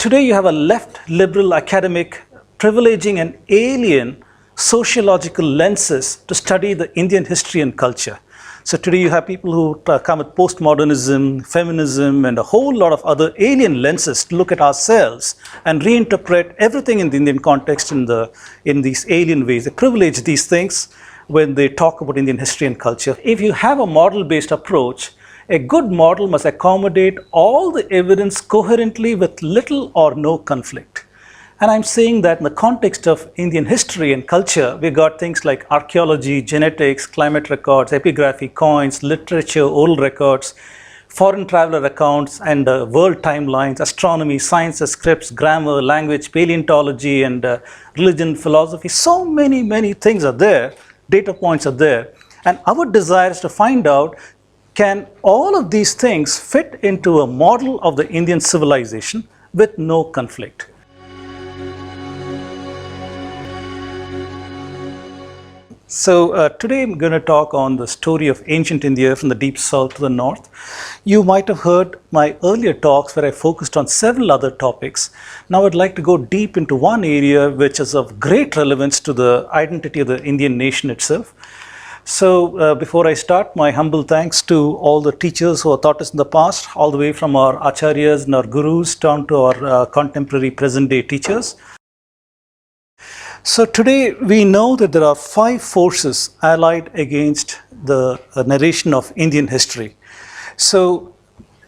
today you have a left liberal academic privileging an alien sociological lenses to study the Indian history and culture. So today you have people who come with postmodernism, feminism, and a whole lot of other alien lenses to look at ourselves and reinterpret everything in the Indian context in these alien ways. They privilege these things when they talk about Indian history and culture. If you have a model-based approach, a good model must accommodate all the evidence coherently with little or no conflict. And I'm saying that in the context of Indian history and culture, we got things like archaeology, genetics, climate records, epigraphy, coins, literature, oral records, foreign traveler accounts, and world timelines, astronomy, sciences, scripts, grammar, language, paleontology, and religion, philosophy. So many things are there, data points are there. And our desire is to find out, can all of these things fit into a model of the Indian civilization with no conflict? So today I'm going to talk on the story of ancient India from the deep south to the north. You might have heard my earlier talks where I focused on several other topics. Now I'd like to go deep into one area which is of great relevance to the identity of the Indian nation itself. So before I start, my humble thanks to all the teachers who have taught us in the past, all the way from our acharyas and our gurus down to our contemporary present day teachers. So today we know that there are 5 forces allied against the narration of Indian history. So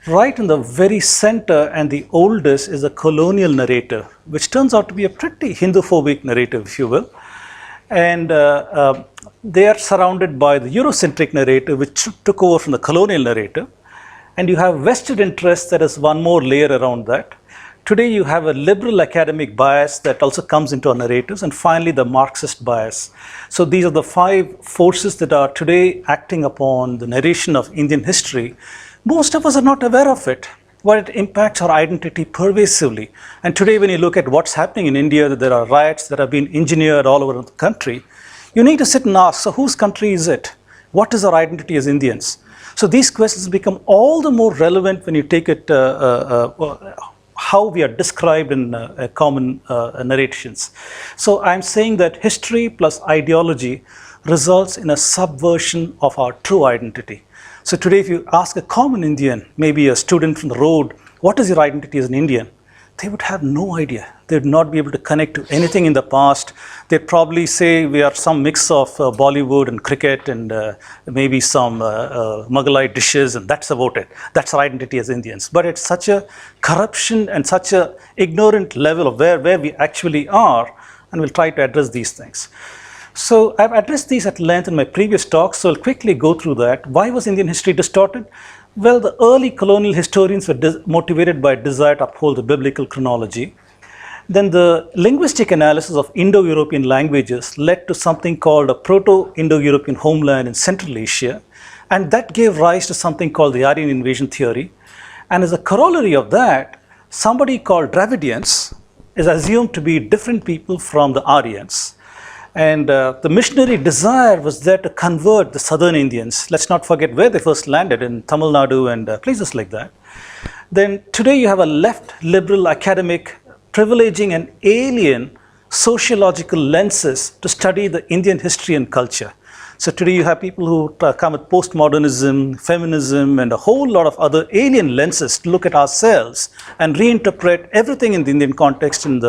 right in the very center and the oldest is a colonial narrative, which turns out to be a pretty Hindu-phobic narrative, if you will. And they are surrounded by the Eurocentric narrative, which took over from the colonial narrative. And you have vested interests that is one more layer around that. Today you have a liberal academic bias that also comes into our narratives, and finally the Marxist bias. So these are the 5 forces that are today acting upon the narration of Indian history. Most of us are not aware of it, but it impacts our identity pervasively. And today when you look at what's happening in India, that there are riots that have been engineered all over the country, you need to sit and ask, so whose country is it? What is our identity as Indians? So these questions become all the more relevant when you take it how we are described in common narrations. So I'm saying that history plus ideology results in a subversion of our true identity. So today if you ask a common Indian, maybe a student from the road, what is your identity as an Indian? They would have no idea. They would not be able to connect to anything in the past. They'd probably say we are some mix of Bollywood and cricket and maybe some Mughalite dishes, and that's about it. That's our identity as Indians. But it's such a corruption and such a ignorant level of where we actually are, and we'll try to address these things. So I've addressed these at length in my previous talks, so I'll quickly go through that. Why was Indian history distorted? Well, the early colonial historians were motivated by a desire to uphold the biblical chronology. Then the linguistic analysis of Indo-European languages led to something called a Proto-Indo-European homeland in Central Asia, and that gave rise to something called the Aryan invasion theory. And as a corollary of that, somebody called Dravidians is assumed to be different people from the Aryans. And the missionary desire was there to convert the southern Indians. Let's not forget where they first landed, in Tamil Nadu and places like that. Then today you have a left liberal academic privileging an alien sociological lenses to study the Indian history and culture. So today you have people who come with postmodernism, feminism, and a whole lot of other alien lenses to look at ourselves and reinterpret everything in the Indian context in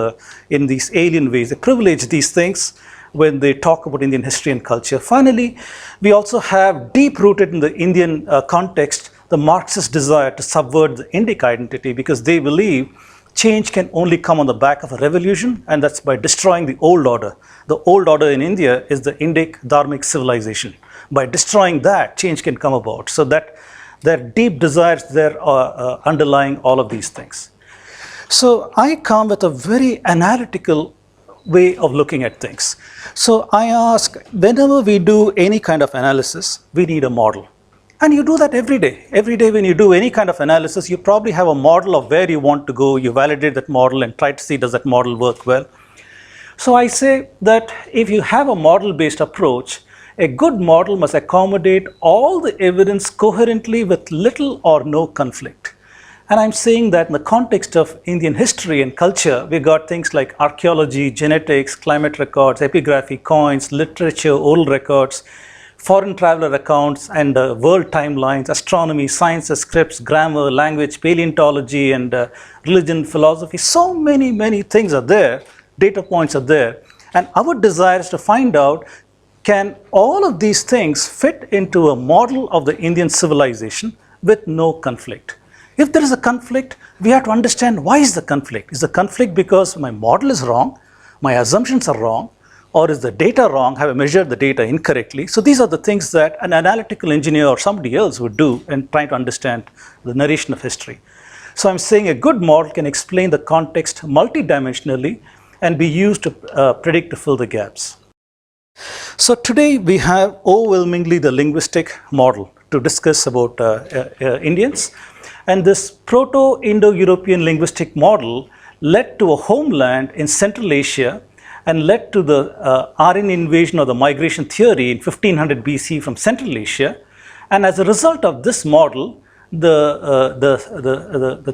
these alien ways. They privilege these things when they talk about Indian history and culture. Finally, we also have deep-rooted in the Indian context the Marxist desire to subvert the Indic identity, because they believe change can only come on the back of a revolution, and that's by destroying the old order. The old order in India is the Indic Dharmic civilization. By destroying that, change can come about. So that their deep desires there are underlying all of these things. So I come with a very analytical way of looking at things. So I ask, whenever we do any kind of analysis, we need a model. And you do that every day. Every day when you do any kind of analysis, you probably have a model of where you want to go. You validate that model and try to see, does that model work well? So I say that if you have a model-based approach, a good model must accommodate all the evidence coherently with little or no conflict. And I'm saying that in the context of Indian history and culture, we got things like archaeology, genetics, climate records, epigraphy, coins, literature, oral records, foreign traveler accounts, and world timelines, astronomy, sciences, scripts, grammar, language, paleontology, and religion, philosophy. So many things are there, data points are there. And our desire is to find out, can all of these things fit into a model of the Indian civilization with no conflict? If there is a conflict, we have to understand, why is the conflict? Is the conflict because my model is wrong, my assumptions are wrong, or is the data wrong? Have I measured the data incorrectly? So these are the things that an analytical engineer or somebody else would do in trying to understand the narration of history. So I'm saying a good model can explain the context multidimensionally and be used to predict to fill the gaps. So today we have overwhelmingly the linguistic model to discuss about Indians. And this Proto-Indo-European linguistic model led to a homeland in Central Asia and led to the Aryan invasion or the migration theory in 1500 BC from Central Asia. And as a result of this model, the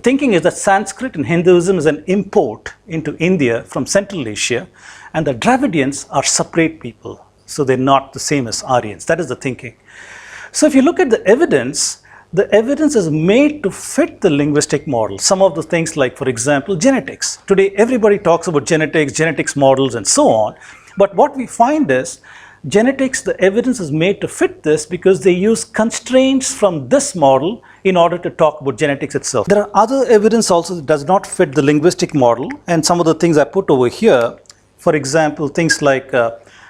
thinking is that Sanskrit and Hinduism is an import into India from Central Asia, and the Dravidians are separate people. So they're not the same as Aryans. That is the thinking. So if you look at the evidence is made to fit the linguistic model. Some of the things like, for example, genetics. Today, everybody talks about genetics models and so on. But what we find is, genetics, the evidence is made to fit this because they use constraints from this model in order to talk about genetics itself. There are other evidence also that does not fit the linguistic model, and some of the things I put over here, for example, things like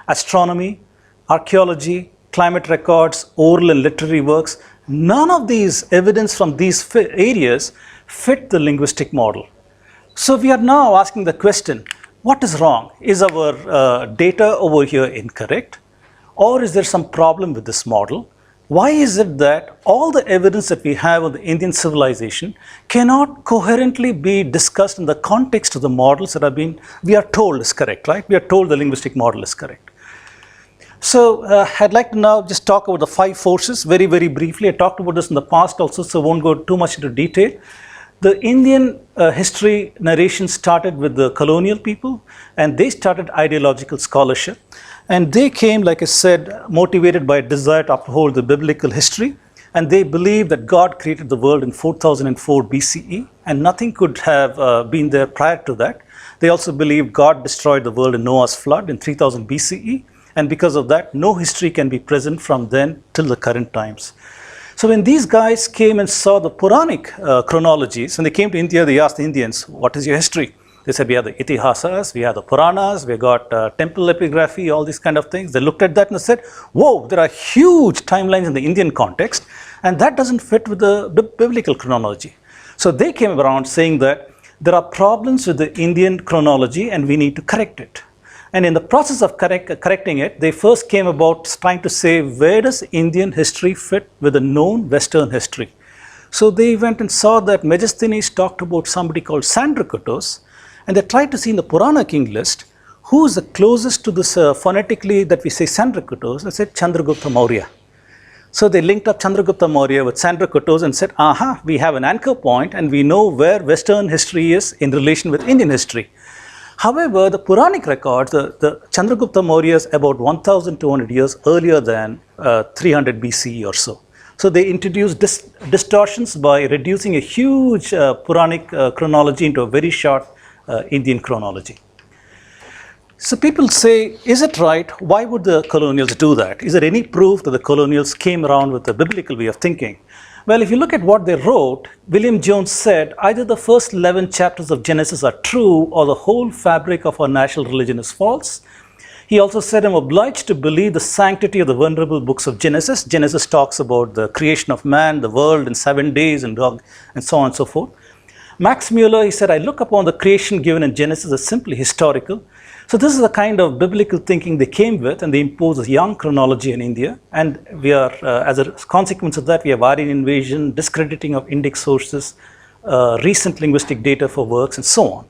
astronomy, archaeology, climate records, oral and literary works. None of these evidence from these areas fit the linguistic model. So we are now asking the question, what is wrong? Is our data over here incorrect? Or is there some problem with this model? Why is it that all the evidence that we have of the Indian civilization cannot coherently be discussed in the context of the models that have been, we are told is correct, right? We are told the linguistic model is correct. So I'd like to now just talk about the 5 forces very briefly. I talked about this in the past also, so I won't go too much into detail. The Indian history narration started with the colonial people, and they started ideological scholarship. And they came, like I said, motivated by a desire to uphold the biblical history. And they believed that God created the world in 4004 BCE, and nothing could have been there prior to that. They also believed God destroyed the world in Noah's flood in 3000 BCE. And because of that, no history can be present from then till the current times. So when these guys came and saw the Puranic chronologies, when they came to India, they asked the Indians, what is your history? They said, we have the Itihasas, we have the Puranas, we got temple epigraphy, all these kind of things. They looked at that and said, whoa, there are huge timelines in the Indian context, and that doesn't fit with the biblical chronology. So they came around saying that there are problems with the Indian chronology and we need to correct it. And in the process of correcting it, they first came about trying to say, where does Indian history fit with the known Western history? So they went and saw that Megasthenes talked about somebody called Sandrikatos, and they tried to see in the Purana king list, who is the closest to this phonetically that we say Sandrikatos. They said Chandragupta Maurya. So they linked up Chandragupta Maurya with Sandrikatos and said, aha, we have an anchor point and we know where Western history is in relation with Indian history. However, the Puranic records, the Chandragupta Maurya is about 1200 years earlier than 300 BCE or so. So they introduced distortions by reducing a huge Puranic chronology into a very short Indian chronology. So people say, is it right? Why would the colonials do that? Is there any proof that the colonials came around with a biblical way of thinking? Well, if you look at what they wrote, William Jones said either the first 11 chapters of Genesis are true or the whole fabric of our national religion is false. He also said, I'm obliged to believe the sanctity of the venerable books of Genesis. Genesis talks about the creation of man, the world in 7 days and so on and so forth. Max Muller, he said, I look upon the creation given in Genesis as simply historical. So this is the kind of biblical thinking they came with, and they imposed a young chronology in India. And we are, as a consequence of that, we have Aryan invasion, discrediting of Indic sources, recent linguistic data for works, and so on.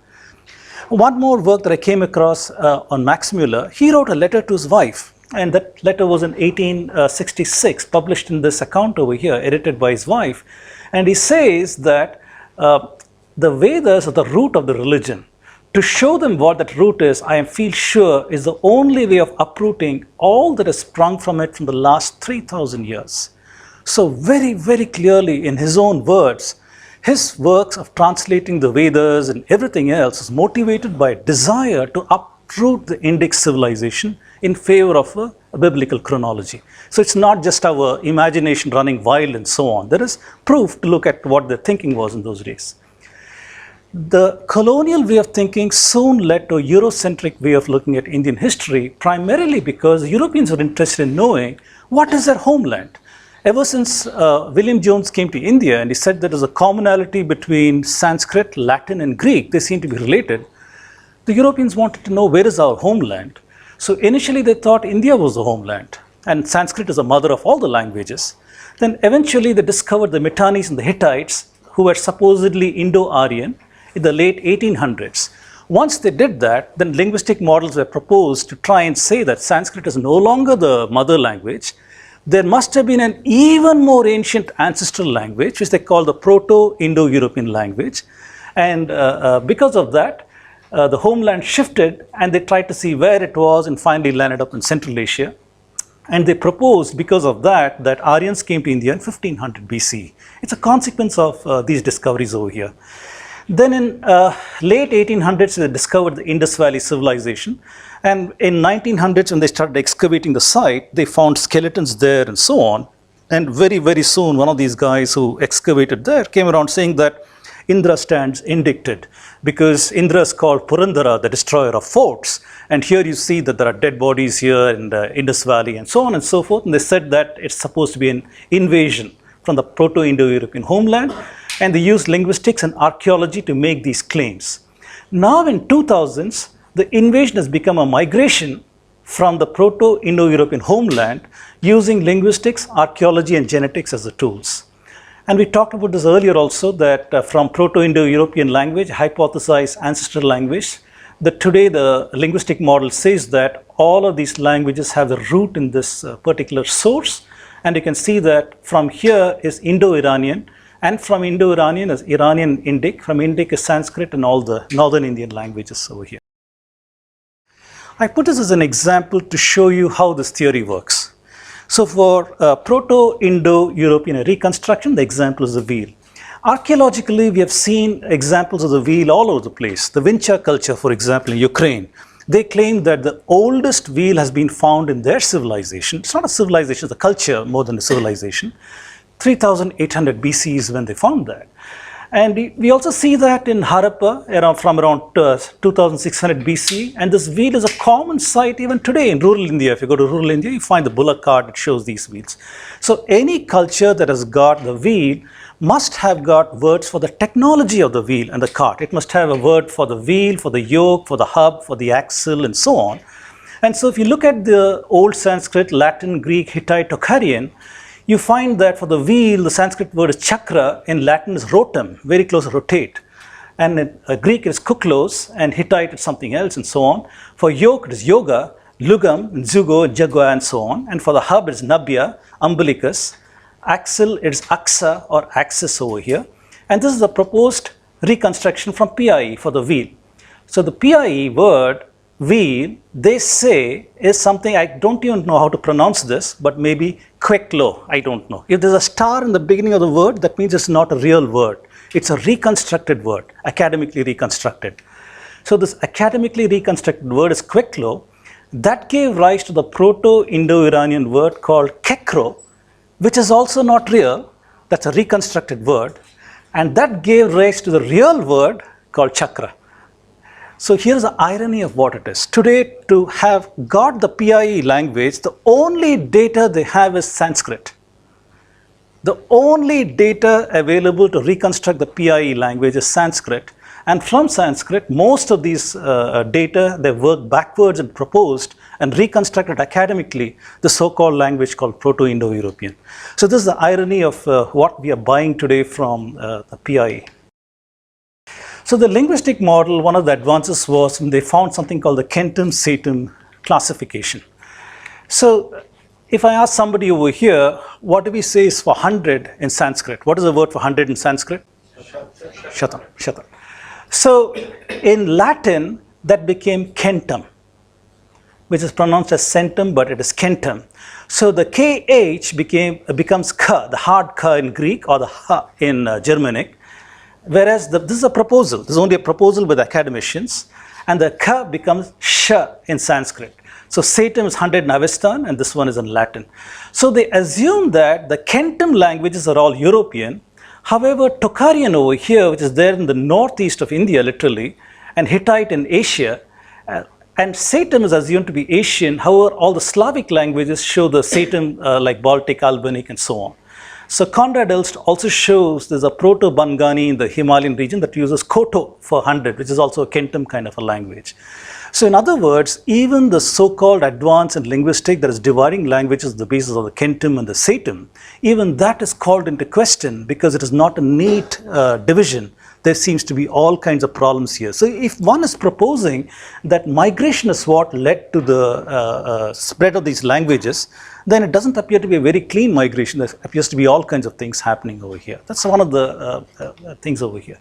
One more work that I came across on Max Muller, he wrote a letter to his wife. And that letter was in 1866, published in this account over here, edited by his wife. And he says that the Vedas are the root of the religion. To show them what that root is, I feel sure is the only way of uprooting all that has sprung from it from the last 3,000 years. So very, very clearly in his own words, his works of translating the Vedas and everything else is motivated by a desire to uproot the Indic civilization in favor of a biblical chronology. So it's not just our imagination running wild and so on. There is proof to look at what their thinking was in those days. The colonial way of thinking soon led to a Eurocentric way of looking at Indian history, primarily because the Europeans were interested in knowing what is their homeland. Ever since William Jones came to India and he said there is a commonality between Sanskrit, Latin and Greek, they seem to be related, the Europeans wanted to know where is our homeland. So initially they thought India was the homeland and Sanskrit is the mother of all the languages. Then eventually they discovered the Mitannis and the Hittites who were supposedly Indo-Aryan in the late 1800s. Once they did that, then linguistic models were proposed to try and say that Sanskrit is no longer the mother language. There must have been an even more ancient ancestral language, which they call the Proto-Indo-European language. And because of that, the homeland shifted and they tried to see where it was and finally landed up in Central Asia. And they proposed, because of that, that Aryans came to India in 1500 BC. It's a consequence of these discoveries over here. Then in late 1800s, they discovered the Indus Valley civilization. And in 1900s, when they started excavating the site, they found skeletons there and so on. And very, very soon, one of these guys who excavated there came around saying that Indra stands indicted because Indra is called Purandara, the destroyer of forts. And here you see that there are dead bodies here in the Indus Valley and so on and so forth. And they said that it's supposed to be an invasion from the Proto-Indo-European homeland. And they used linguistics and archaeology to make these claims. Now in 2000s, the invasion has become a migration from the Proto-Indo-European homeland using linguistics, archaeology and genetics as the tools. And we talked about this earlier also that from Proto-Indo-European language, hypothesized ancestral language, that today the linguistic model says that all of these languages have the root in this particular source. And you can see that from here is Indo-Iranian, and from Indo-Iranian is Iranian Indic, from Indic is Sanskrit and all the northern Indian languages over here. I put this as an example to show you how this theory works. So for Proto-Indo-European reconstruction, the example is the wheel. Archaeologically, we have seen examples of the wheel all over the place. The Vincha culture, for example, in Ukraine, they claim that the oldest wheel has been found in their civilization. It's not a civilization, it's a culture more than a civilization. 3800 BC is when they found that. And we also see that in Harappa from around 2600 BC. And this wheel is a common sight even today in rural India. If you go to rural India, you find the bullock cart that shows these wheels. So any culture that has got the wheel must have got words for the technology of the wheel and the cart. It must have a word for the wheel, for the yoke, for the hub, for the axle, and so on. And so if you look at the old Sanskrit, Latin, Greek, Hittite, Tocharian, you find that for the wheel, the Sanskrit word is chakra, in Latin is rotum, very close to rotate. And in Greek it is kuklos, and Hittite is something else, and so on. For yoke it is yoga, lugam, zugo, jagwa, and so on. And for the hub it is nabya, umbilicus. Axle it is aksa or axis over here. And this is a proposed reconstruction from PIE for the wheel. So the PIE word, wheel, they say is something, I don't even know how to pronounce this, but maybe Kweklo, I don't know. If there's a star in the beginning of the word, that means it's not a real word. It's a reconstructed word, academically reconstructed. So this academically reconstructed word is Kweklo. That gave rise to the Proto-Indo-Iranian word called Kekro, which is also not real. That's a reconstructed word. And that gave rise to the real word called chakra. So here's the irony of what it is. Today, to have got the PIE language, the only data they have is Sanskrit. The only data available to reconstruct the PIE language is Sanskrit. And from Sanskrit, most of these data, they worked backwards and proposed and reconstructed academically the so-called language called Proto-Indo-European. So this is the irony of what we are buying today from the PIE. So the linguistic model, one of the advances was when they found something called the Kenton-Satum classification. So if I ask somebody over here, what do we say is for 100 in Sanskrit? What is the word for 100 in Sanskrit? Shatam. So in Latin, that became centum, which is pronounced as centum, but it is centum. So the KH becomes K, the hard K in Greek or the H in Germanic, whereas this is a proposal. This is only a proposal with academicians, and the K becomes Sh in Sanskrit. So Satem is 100 in Avestan, and this one is in Latin. So they assume that the centum languages are all European. However, Tocharian over here, which is there in the northeast of India, literally, and Hittite in Asia, and Satem is assumed to be Asian. However, all the Slavic languages show the Satem like Baltic, Albanic, and so on. So Konrad Elst also shows there's a Proto-Bangani in the Himalayan region that uses Koto for 100, which is also a centum kind of a language. So in other words, even the so-called advance in linguistics that is dividing languages on the basis of the centum and the satem, even that is called into question because it is not a neat division. There seems to be all kinds of problems here. So if one is proposing that migration is what led to the spread of these languages, then it doesn't appear to be a very clean migration. There appears to be all kinds of things happening over here. That's one of the things over here.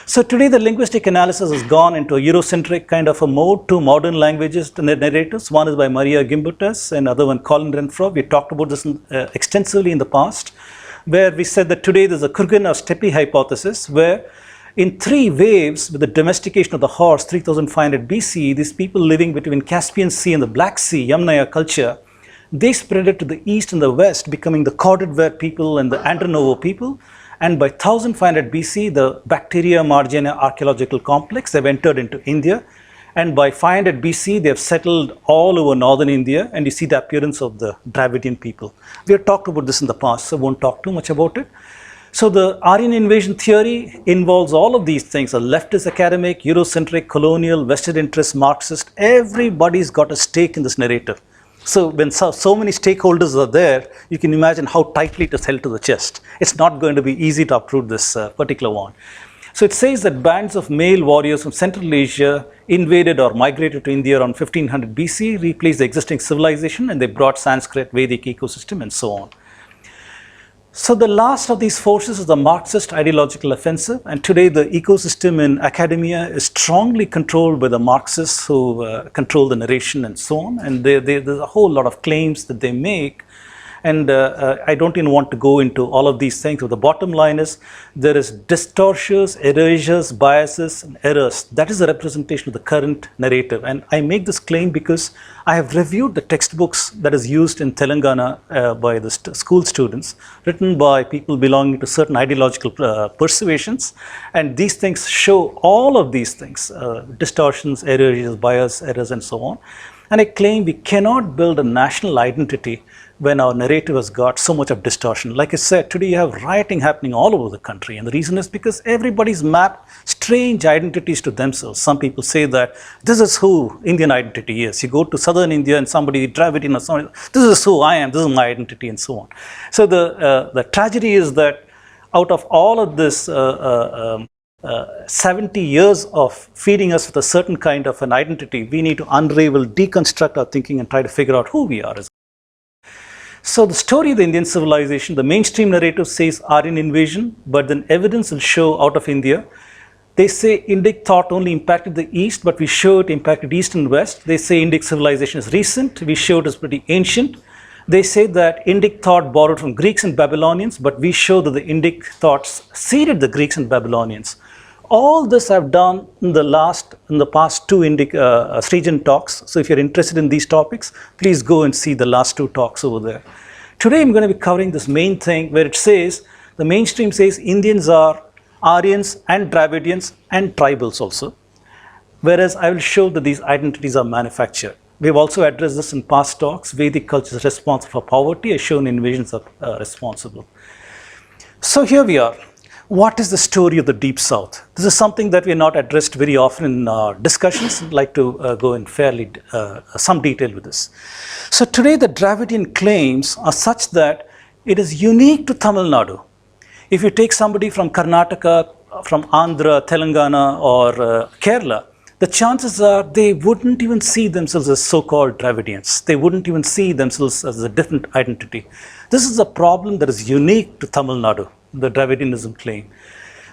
So today the linguistic analysis has gone into a Eurocentric kind of a mode, two modern languages narratives. One is by Maria Gimbutas and other one Colin Renfro. We talked about this extensively in the past, where we said that today there's a Kurgan or Steppe hypothesis, where in three waves with the domestication of the horse, 3500 BC, these people living between Caspian Sea and the Black Sea, Yamnaya culture, they spread it to the east and the west, becoming the corded ware people and the Andronovo people. And by 1500 BC, the Bacteria Margina archaeological complex, they've entered into India. And by 500 BC, they have settled all over northern India, and you see the appearance of the Dravidian people. We have talked about this in the past, so I won't talk too much about it. So the Aryan invasion theory involves all of these things: a leftist academic, Eurocentric, colonial, vested interest, Marxist. Everybody's got a stake in this narrative. So when so many stakeholders are there, you can imagine how tightly it is held to the chest. It's not going to be easy to uproot this particular one. So it says that bands of male warriors from Central Asia invaded or migrated to India around 1500 BC, replaced the existing civilization, and they brought Sanskrit, Vedic ecosystem, and so on. So the last of these forces is the Marxist ideological offensive, and today the ecosystem in academia is strongly controlled by the Marxists who control the narration and so on, and there's a whole lot of claims that they make, and I don't even want to go into all of these things, but the bottom line is there is distortions, erasures, biases, and errors. That is the representation of the current narrative, and I make this claim because I have reviewed the textbooks that is used in Telangana by the school students, written by people belonging to certain ideological persuasions, and these things show all of these things, distortions, erasures, bias, errors, and so on. And I claim we cannot build a national identity when our narrative has got so much of distortion. Like I said, today you have rioting happening all over the country, and the reason is because everybody's mapped strange identities to themselves. Some people say that this is who Indian identity is. You go to southern India and somebody, Dravidian or somebody, this is who I am, this is my identity, and so on. So the tragedy is that out of all of this 70 years of feeding us with a certain kind of an identity, we need to unravel, deconstruct our thinking and try to figure out who we are. So the story of the Indian civilization, the mainstream narrative says Aryan invasion, but then evidence will show out of India. They say Indic thought only impacted the East, but we show it impacted East and West. They say Indic civilization is recent, we show it as pretty ancient. They say that Indic thought borrowed from Greeks and Babylonians, but we show that the Indic thoughts seeded the Greeks and Babylonians. All this I've done in the past two Indic Srijan talks. So if you're interested in these topics, please go and see the last two talks over there. Today I'm going to be covering this main thing where it says, the mainstream says Indians are Aryans and Dravidians and tribals also. Whereas I will show that these identities are manufactured. We've also addressed this in past talks. Vedic culture is responsible for poverty, as shown invasions are responsible. So here we are. What is the story of the Deep South? This is something that we are not addressed very often in our discussions. I'd like to go in fairly some detail with this. So today the Dravidian claims are such that it is unique to Tamil Nadu. If you take somebody from Karnataka, from Andhra, Telangana, or Kerala, the chances are they wouldn't even see themselves as so-called Dravidians. They wouldn't even see themselves as a different identity. This is a problem that is unique to Tamil Nadu, the Dravidianism claim.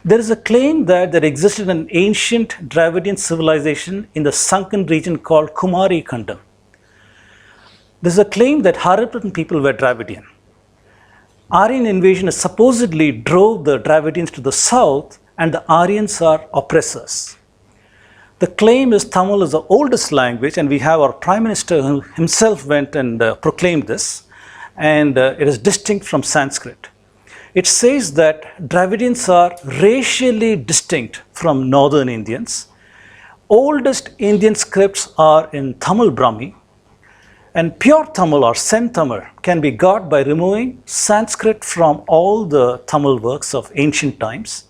There is a claim that there existed an ancient Dravidian civilization in the sunken region called Kumari Kandam. There is a claim that Harappan people were Dravidian. Aryan invasion supposedly drove the Dravidians to the south, and the Aryans are oppressors. The claim is Tamil is the oldest language, and we have our Prime Minister who himself went and proclaimed this, and it is distinct from Sanskrit. It says that Dravidians are racially distinct from northern Indians. Oldest Indian scripts are in Tamil Brahmi, and pure Tamil or Sen Tamil can be got by removing Sanskrit from all the Tamil works of ancient times.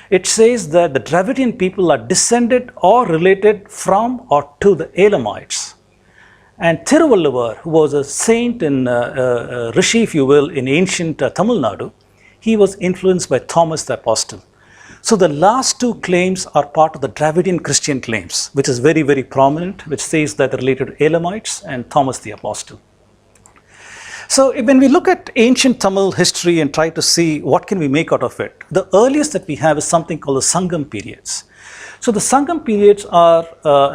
It says that the Dravidian people are descended or related from or to the Elamites. And Thiruvalluvar, who was a saint in Rishi, if you will, in ancient Tamil Nadu, he was influenced by Thomas the Apostle. So the last two claims are part of the Dravidian Christian claims, which is very, very prominent, which says that they're related to Elamites and Thomas the Apostle. So when we look at ancient Tamil history and try to see what can we make out of it, the earliest that we have is something called the Sangam periods. So the Sangam periods are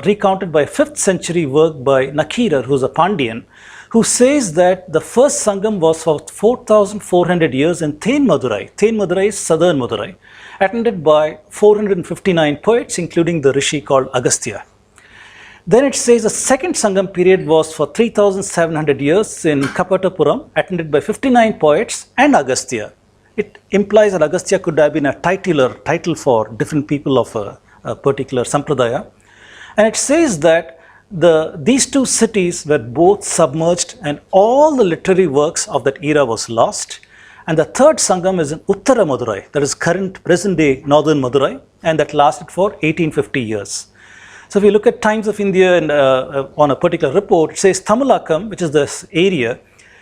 recounted by 5th century work by Nakira, who's a Pandyan, who says that the first Sangam was for 4,400 years in Then Madurai. Then Madurai is southern Madurai, attended by 459 poets, including the rishi called Agastya. Then it says the second Sangam period was for 3,700 years in Kapatapuram, attended by 59 poets and Agastya. It implies that Agastya could have been a title for different people of a particular sampradaya. And it says that these two cities were both submerged and all the literary works of that era was lost. And the third Sangam is in Uttara Madurai, that is present day northern Madurai, and that lasted for 1850 years. So if you look at Times of India and on a particular report, it says Tamilakam, which is this area,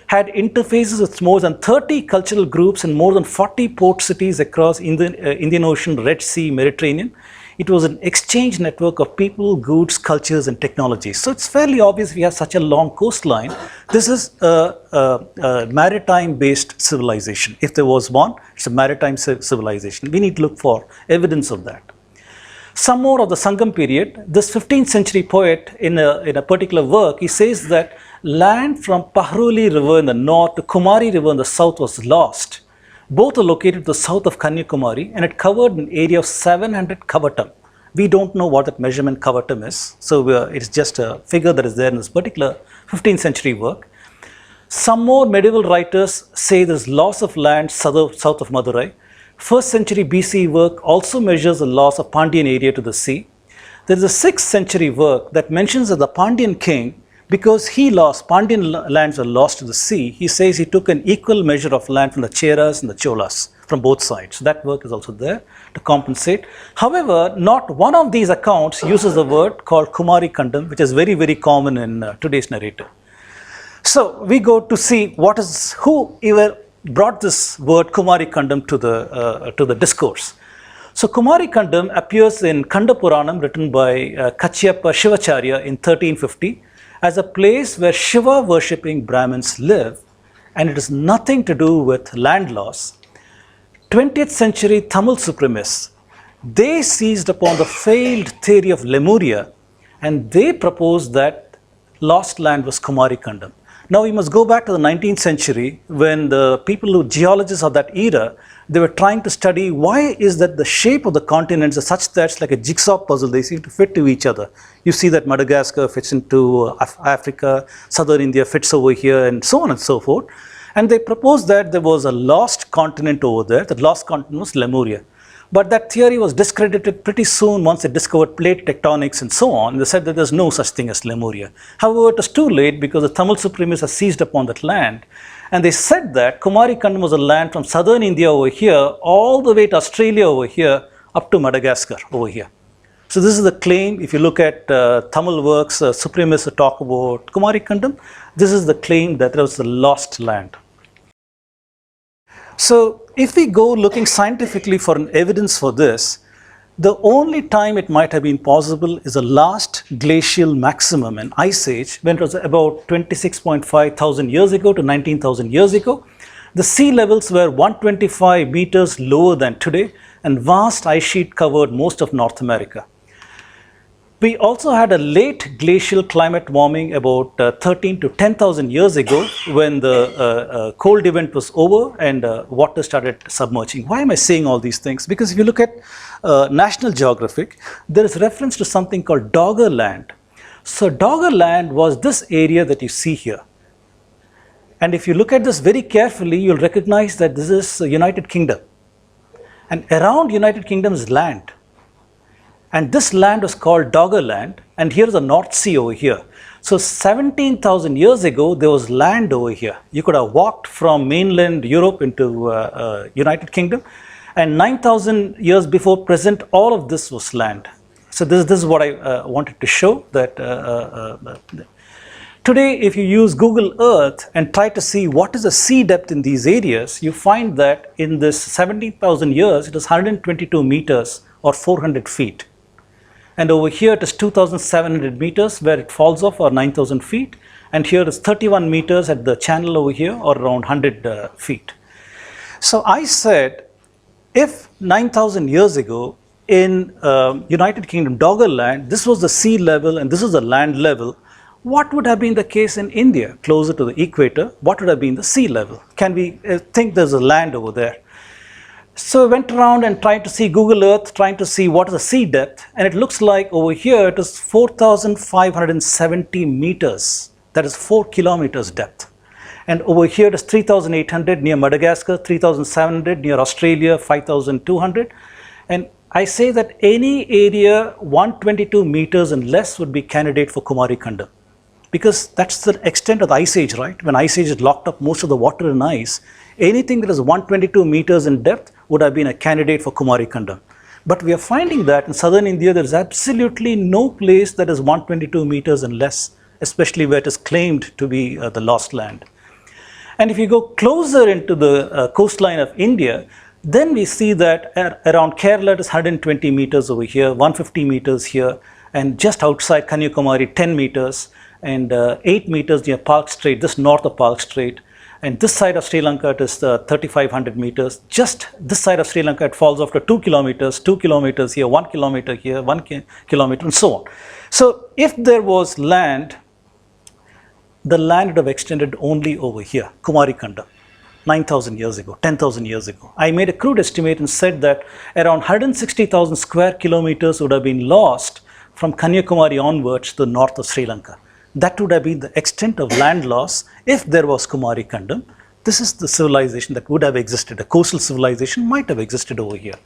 had interfaces with more than 30 cultural groups and more than 40 port cities across Indian Ocean, Red Sea, Mediterranean. It was an exchange network of people, goods, cultures, and technologies. So it's fairly obvious we have such a long coastline. This is a maritime-based civilization. If there was one, it's a maritime civilization. We need to look for evidence of that. Some more of the Sangam period, this 15th century poet in a particular work, he says that land from Pahroli river in the north to Kumari river in the south was lost. Both are located to the south of Kanyakumari, and it covered an area of 700 kavatam. We don't know what that measurement kavatam is, so it's just a figure that is there in this particular 15th century work. Some more medieval writers say there's loss of land south of Madurai. 1st century BC work also measures the loss of Pandyan area to the sea. There is a 6th century work that mentions that the Pandyan king, because Pandyan lands were lost to the sea, he says he took an equal measure of land from the Cheras and the Cholas, from both sides. So that work is also there to compensate. However, not one of these accounts uses a word called Kumari Kandam, which is very, very common in today's narrative. So we go to see who even brought this word Kumari Kandam to the discourse. So Kumari Kandam appears in Kanda Puranam, written by Kachyapa Shivacharya in 1350, as a place where Shiva worshipping Brahmins live, and it has nothing to do with land loss. 20th century Tamil supremacists, they seized upon the failed theory of Lemuria, and they proposed that lost land was Kumari Kandam. Now we must go back to the 19th century when the geologists of that era, they were trying to study why is that the shape of the continents is such that it's like a jigsaw puzzle, they seem to fit to each other. You see that Madagascar fits into Africa, southern India fits over here, and so on and so forth. And they proposed that there was a lost continent over there. The lost continent was Lemuria. But that theory was discredited pretty soon once they discovered plate tectonics and so on. They said that there's no such thing as Lemuria. However, it was too late because the Tamil supremacists had seized upon that land. And they said that Kumari Kandam was a land from southern India over here, all the way to Australia over here, up to Madagascar over here. So this is the claim. If you look at Tamil works, supremacists talk about Kumari Kandam. This is the claim that there was a lost land. So if we go looking scientifically for an evidence for this, the only time it might have been possible is the last glacial maximum, an ice age, when it was about 26.5 thousand years ago to 19,000 years ago. The sea levels were 125 meters lower than today, and vast ice sheet covered most of North America. We also had a late glacial climate warming about 13 to 10,000 years ago when the cold event was over and water started submerging. Why am I saying all these things? Because if you look at National Geographic, there is reference to something called Dogger Land. So Dogger Land was this area that you see here. And if you look at this very carefully, you'll recognize that this is the United Kingdom. And around United Kingdom is land. And this land was called Dogger Land, and here's the North Sea over here. So 17,000 years ago, there was land over here. You could have walked from mainland Europe into United Kingdom, and 9,000 years before present, all of this was land. So this is what I wanted to show, that today, if you use Google Earth and try to see what is the sea depth in these areas, you find that in this 17,000 years, it is 122 meters or 400 feet. And over here it is 2,700 meters where it falls off, or 9,000 feet. And here is 31 meters at the channel over here, or around 100 feet. So I said, if 9,000 years ago in United Kingdom, Dogger Land, this was the sea level and this is the land level, what would have been the case in India, closer to the equator? What would have been the sea level? Can we think there's a land over there? So I went around and tried to see Google Earth, trying to see what is the sea depth, and it looks like over here it is 4,570 meters, that is 4 kilometers depth. And over here it is 3,800 near Madagascar, 3,700 near Australia, 5,200. And I say that any area 122 meters and less would be candidate for Kumari Kandam. Because that's the extent of the ice age, right? When ice age has locked up most of the water in ice, anything that is 122 meters in depth would have been a candidate for Kumari Kandam. But we are finding that in southern India, there is absolutely no place that is 122 meters and less, especially where it is claimed to be the lost land. And if you go closer into the coastline of India, then we see that around Kerala it is 120 meters over here, 150 meters here, and just outside Kanyakumari 10 meters, and 8 meters near Park Strait, this north of Park Strait. And this side of Sri Lanka it is 3,500 meters. Just this side of Sri Lanka it falls off to 2 kilometers here, 1 kilometer here, 1 kilometer, and so on. So if there was land, the land would have extended only over here, Kumari Kandam, 9,000 years ago, 10,000 years ago. I made a crude estimate and said that around 160,000 square kilometers would have been lost from Kanyakumari onwards to the north of Sri Lanka. That would have been the extent of land loss if there was Kumari Kandam. This is the civilization that would have existed. A coastal civilization might have existed over here.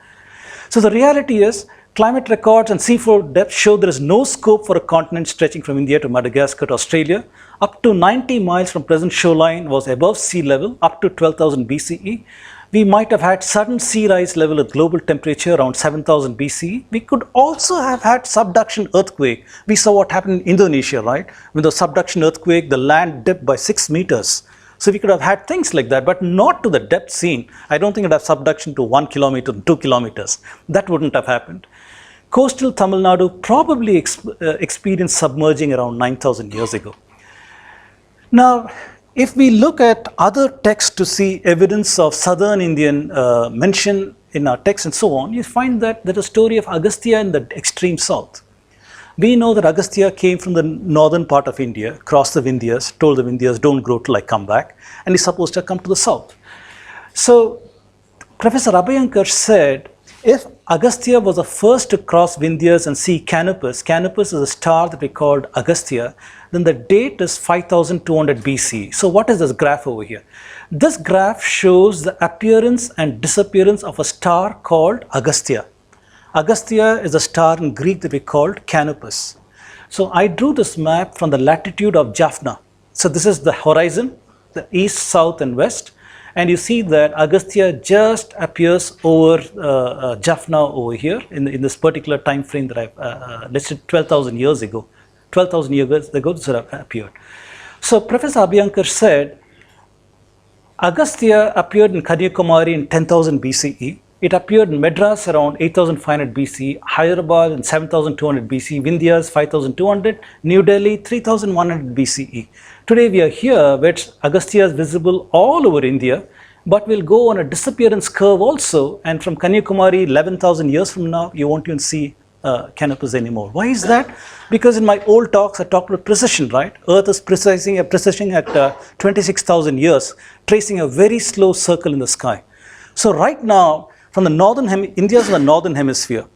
So the reality is, climate records and seafloor depth show there is no scope for a continent stretching from India to Madagascar to Australia. Up to 90 miles from present shoreline was above sea level, up to 12,000 BCE. We might have had sudden sea rise level at global temperature around 7,000 BCE. We could also have had subduction earthquake. We saw what happened in Indonesia, right? With the subduction earthquake, the land dipped by 6 meters. So we could have had things like that, but not to the depth seen. I don't think it would have subduction to 1 kilometer, 2 kilometers. That wouldn't have happened. Coastal Tamil Nadu probably experienced submerging around 9,000 years ago. Now, if we look at other texts to see evidence of southern Indian mention in our texts and so on, you find that there's a story of Agastya in the extreme south. We know that Agastya came from the northern part of India, crossed the Vindhyas, told the Vindhyas, don't grow till I come back, and he's supposed to have come to the south. So, Professor Abhyankar said, if Agastya was the first to cross Vindhyas and see Canopus, Canopus is a star that we called Agastya, then the date is 5200 BC. So what is this graph over here? This graph shows the appearance and disappearance of a star called Agastya. Agastya is a star in Greek that we called Canopus. So I drew this map from the latitude of Jaffna. So this is the horizon, the east, south and west. And you see that Agastya just appears over Jaffna over here in this particular time frame that I've listed 12,000 years ago. 12,000 years ago this appeared. So Professor Abhyankar said, Agastya appeared in Kanyakumari in 10,000 BCE. It appeared in Madras around 8,500 BC, Hyderabad in 7,200 BC, Vindhyas 5,200, New Delhi 3,100 BCE. Today we are here where Agastya is visible all over India, but we'll go on a disappearance curve also, and from Kanyakumari 11,000 years from now you won't even see Canopus anymore. Why is that? Because in my old talks I talked about precision, right? Earth is precision at 26,000 years, tracing a very slow circle in the sky. So right now, from the northern India is in the northern hemisphere,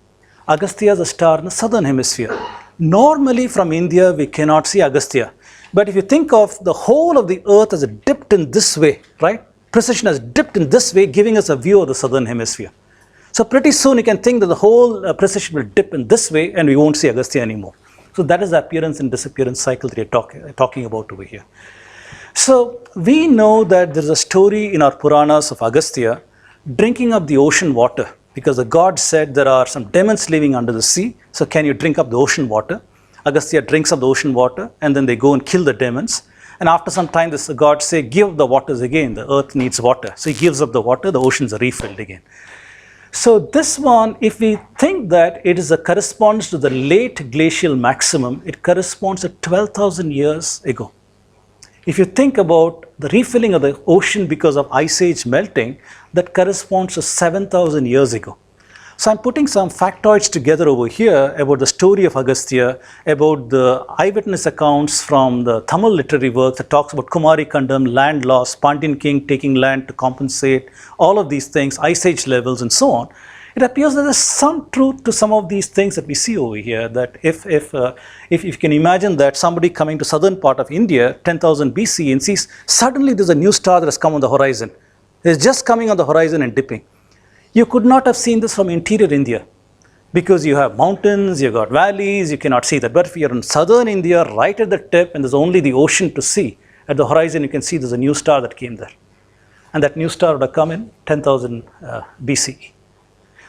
Agastya is a star in the southern hemisphere. Normally from India we cannot see Agastya, but if you think of the whole of the earth as dipped in this way, right? Precision has dipped in this way, giving us a view of the southern hemisphere. So pretty soon you can think that the whole precision will dip in this way and we won't see Agastya anymore. So that is the appearance and disappearance cycle that you're talking about over here. So we know that there is a story in our Puranas of Agastya drinking up the ocean water, because the god said there are some demons living under the sea, so can you drink up the ocean water? Agastya drinks up the ocean water and then they go and kill the demons. And after some time the god say, give up the waters again, the earth needs water. So he gives up the water, the oceans are refilled again. So this one, if we think that it corresponds to the late glacial maximum, it corresponds to 12,000 years ago. If you think about the refilling of the ocean because of ice age melting, that corresponds to 7,000 years ago. So I'm putting some factoids together over here about the story of Agastya, about the eyewitness accounts from the Tamil literary works that talks about Kumari Kandam, land loss, Pandyan king taking land to compensate, all of these things, ice age levels and so on. It appears that there's some truth to some of these things that we see over here, that if you can imagine that somebody coming to southern part of India, 10,000 BC, and sees suddenly there's a new star that has come on the horizon. It's just coming on the horizon and dipping. You could not have seen this from interior India because you have mountains, you've got valleys, you cannot see that. But if you're in southern India, right at the tip, and there's only the ocean to see, at the horizon you can see there's a new star that came there. And that new star would have come in 10,000 BCE.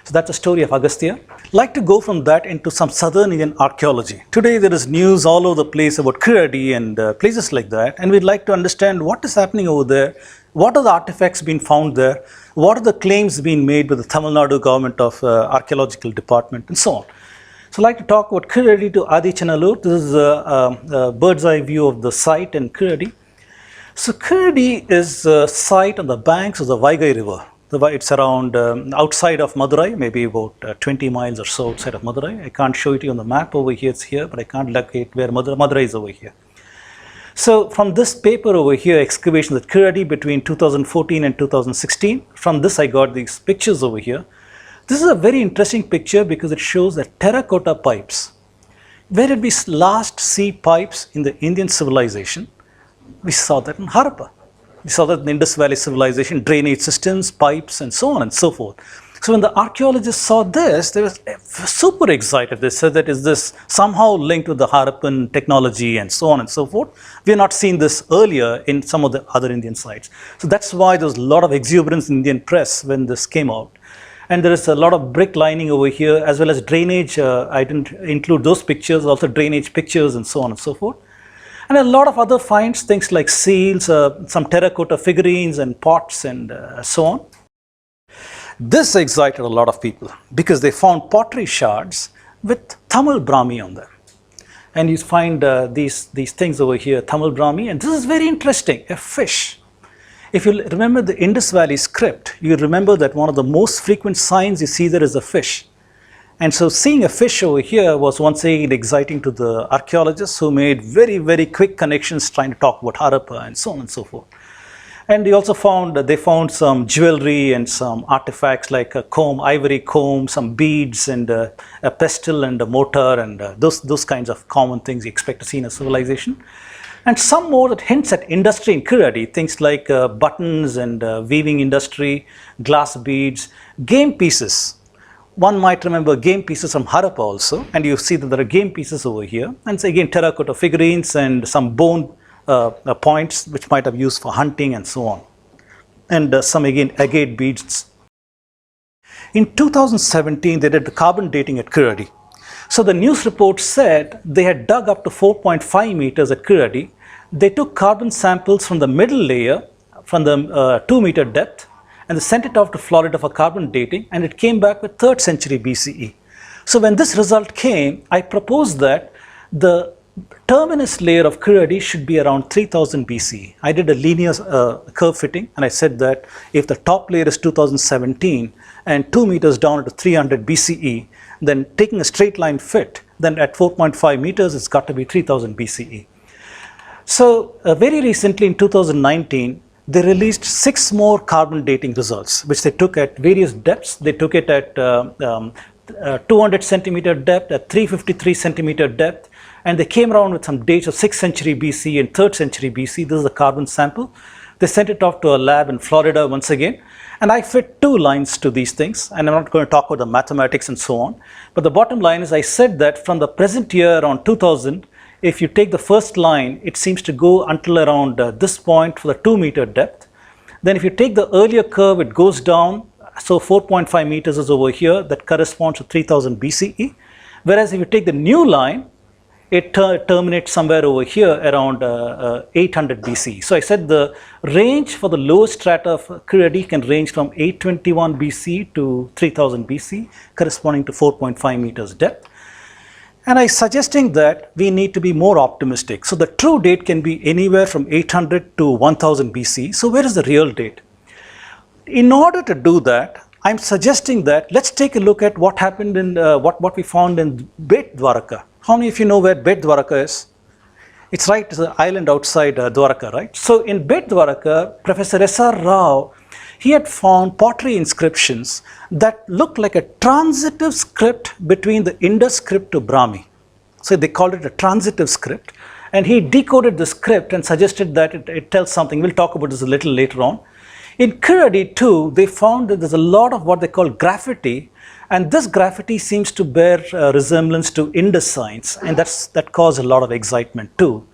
So that's the story of Agastya. I'd like to go from that into some southern Indian archaeology. Today there is news all over the place about Kiradi and places like that, and we'd like to understand what is happening over there, what are the artifacts being found there, what are the claims being made by the Tamil Nadu government of archaeological department and so on. So I'd like to talk about Kiradi to Adichanallur. This is a bird's eye view of the site in Kiradi. So Kiradi is a site on the banks of the Vaigai river. It's around outside of Madurai, maybe about 20 miles or so outside of Madurai. I can't show it to you on the map over here, it's here, but I can't locate where Madurai is over here. So from this paper over here, excavations at Kiradi between 2014 and 2016, from this I got these pictures over here. This is a very interesting picture because it shows that terracotta pipes. Where did we last see pipes in the Indian civilization? We saw that in Harappa. We saw that in the Indus Valley civilization, drainage systems, pipes, and so on and so forth. So when the archaeologists saw this, they were super excited. They said that is this somehow linked with the Harappan technology and so on and so forth. We have not seen this earlier in some of the other Indian sites. So that's why there was a lot of exuberance in Indian press when this came out. And there is a lot of brick lining over here, as well as drainage. I didn't include those pictures, also drainage pictures and so on and so forth. And a lot of other finds, things like seals, some terracotta figurines and pots and so on. This excited a lot of people because they found pottery shards with Tamil Brahmi on them. And you find these things over here, Tamil Brahmi, and this is very interesting, a fish. If you remember the Indus Valley script, you remember that one of the most frequent signs you see there is a fish. And so seeing a fish over here was once again exciting to the archaeologists who made very, very quick connections trying to talk about Harappa and so on and so forth. And they also found some jewelry and some artifacts like a comb, ivory comb, some beads and a pestle and a mortar and those kinds of common things you expect to see in a civilization. And some more that hints at industry in Kiradi, things like buttons and weaving industry, glass beads, game pieces. One might remember game pieces from Harappa also, and you see that there are game pieces over here. And it's again terracotta figurines and some bone points which might have used for hunting and so on. And some again agate beads. In 2017, they did the carbon dating at Kiradi. So the news report said they had dug up to 4.5 meters at Kiradi. They took carbon samples from the middle layer, from the 2-meter depth, and they sent it off to Florida for carbon dating, and it came back with 3rd century BCE. So when this result came, I proposed that the terminus layer of Kiradi should be around 3000 BCE. I did a linear curve fitting, and I said that if the top layer is 2017 and 2 meters down to 300 BCE, then taking a straight line fit, then at 4.5 meters, it's got to be 3000 BCE. So very recently in 2019, they released 6 more carbon dating results, which they took at various depths. They took it at 200 centimeter depth, at 353 centimeter depth, and they came around with some dates of 6th century BC and 3rd century BC. This is a carbon sample. They sent it off to a lab in Florida once again, and I fit 2 lines to these things, and I'm not going to talk about the mathematics and so on. But the bottom line is I said that from the present year around 2000, if you take the first line, it seems to go until around this point for the 2 meter depth. Then if you take the earlier curve, it goes down. So 4.5 meters is over here. That corresponds to 3000 BCE. Whereas if you take the new line, it terminates somewhere over here around 800 BCE. So I said the range for the lowest strata of Kiradi can range from 821 BC to 3000 BC, corresponding to 4.5 meters depth. And I'm suggesting that we need to be more optimistic. So the true date can be anywhere from 800 to 1000 BC. So where is the real date? In order to do that, I'm suggesting that let's take a look at what happened in what we found in Bet Dwaraka. How many of you know where Bet Dwaraka is? It's right, it's an island outside Dwaraka, right? So in Bet Dwaraka, Professor S.R. Rao, he had found pottery inscriptions that looked like a transitive script between the Indus script to Brahmi. So they called it a transitive script, and he decoded the script and suggested that it tells something. We'll talk about this a little later on. In Kiradi too, they found that there's a lot of what they call graffiti, and this graffiti seems to bear resemblance to Indus signs, and that caused a lot of excitement too.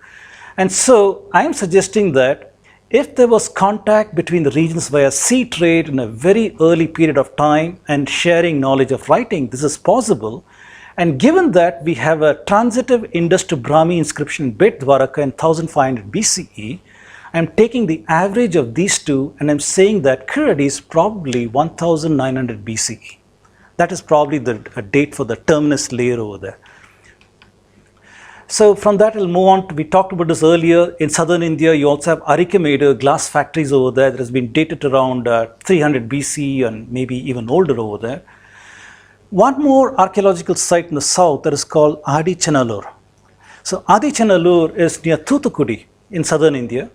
And so I'm suggesting that if there was contact between the regions via sea trade in a very early period of time and sharing knowledge of writing, this is possible. And given that we have a transitive Indus to Brahmi inscription in Bet Dwaraka in 1500 BCE, I'm taking the average of these two and I'm saying that Kiradi is probably 1900 BCE. That is probably the date for the terminus layer over there. So from that we'll move on to, we talked about this earlier, in southern India you also have Arikamedu glass factories over there that has been dated around 300 BC and maybe even older over there. One more archaeological site in the south that is called Adichanallur. So Adichanallur is near Thoothukudi in southern India,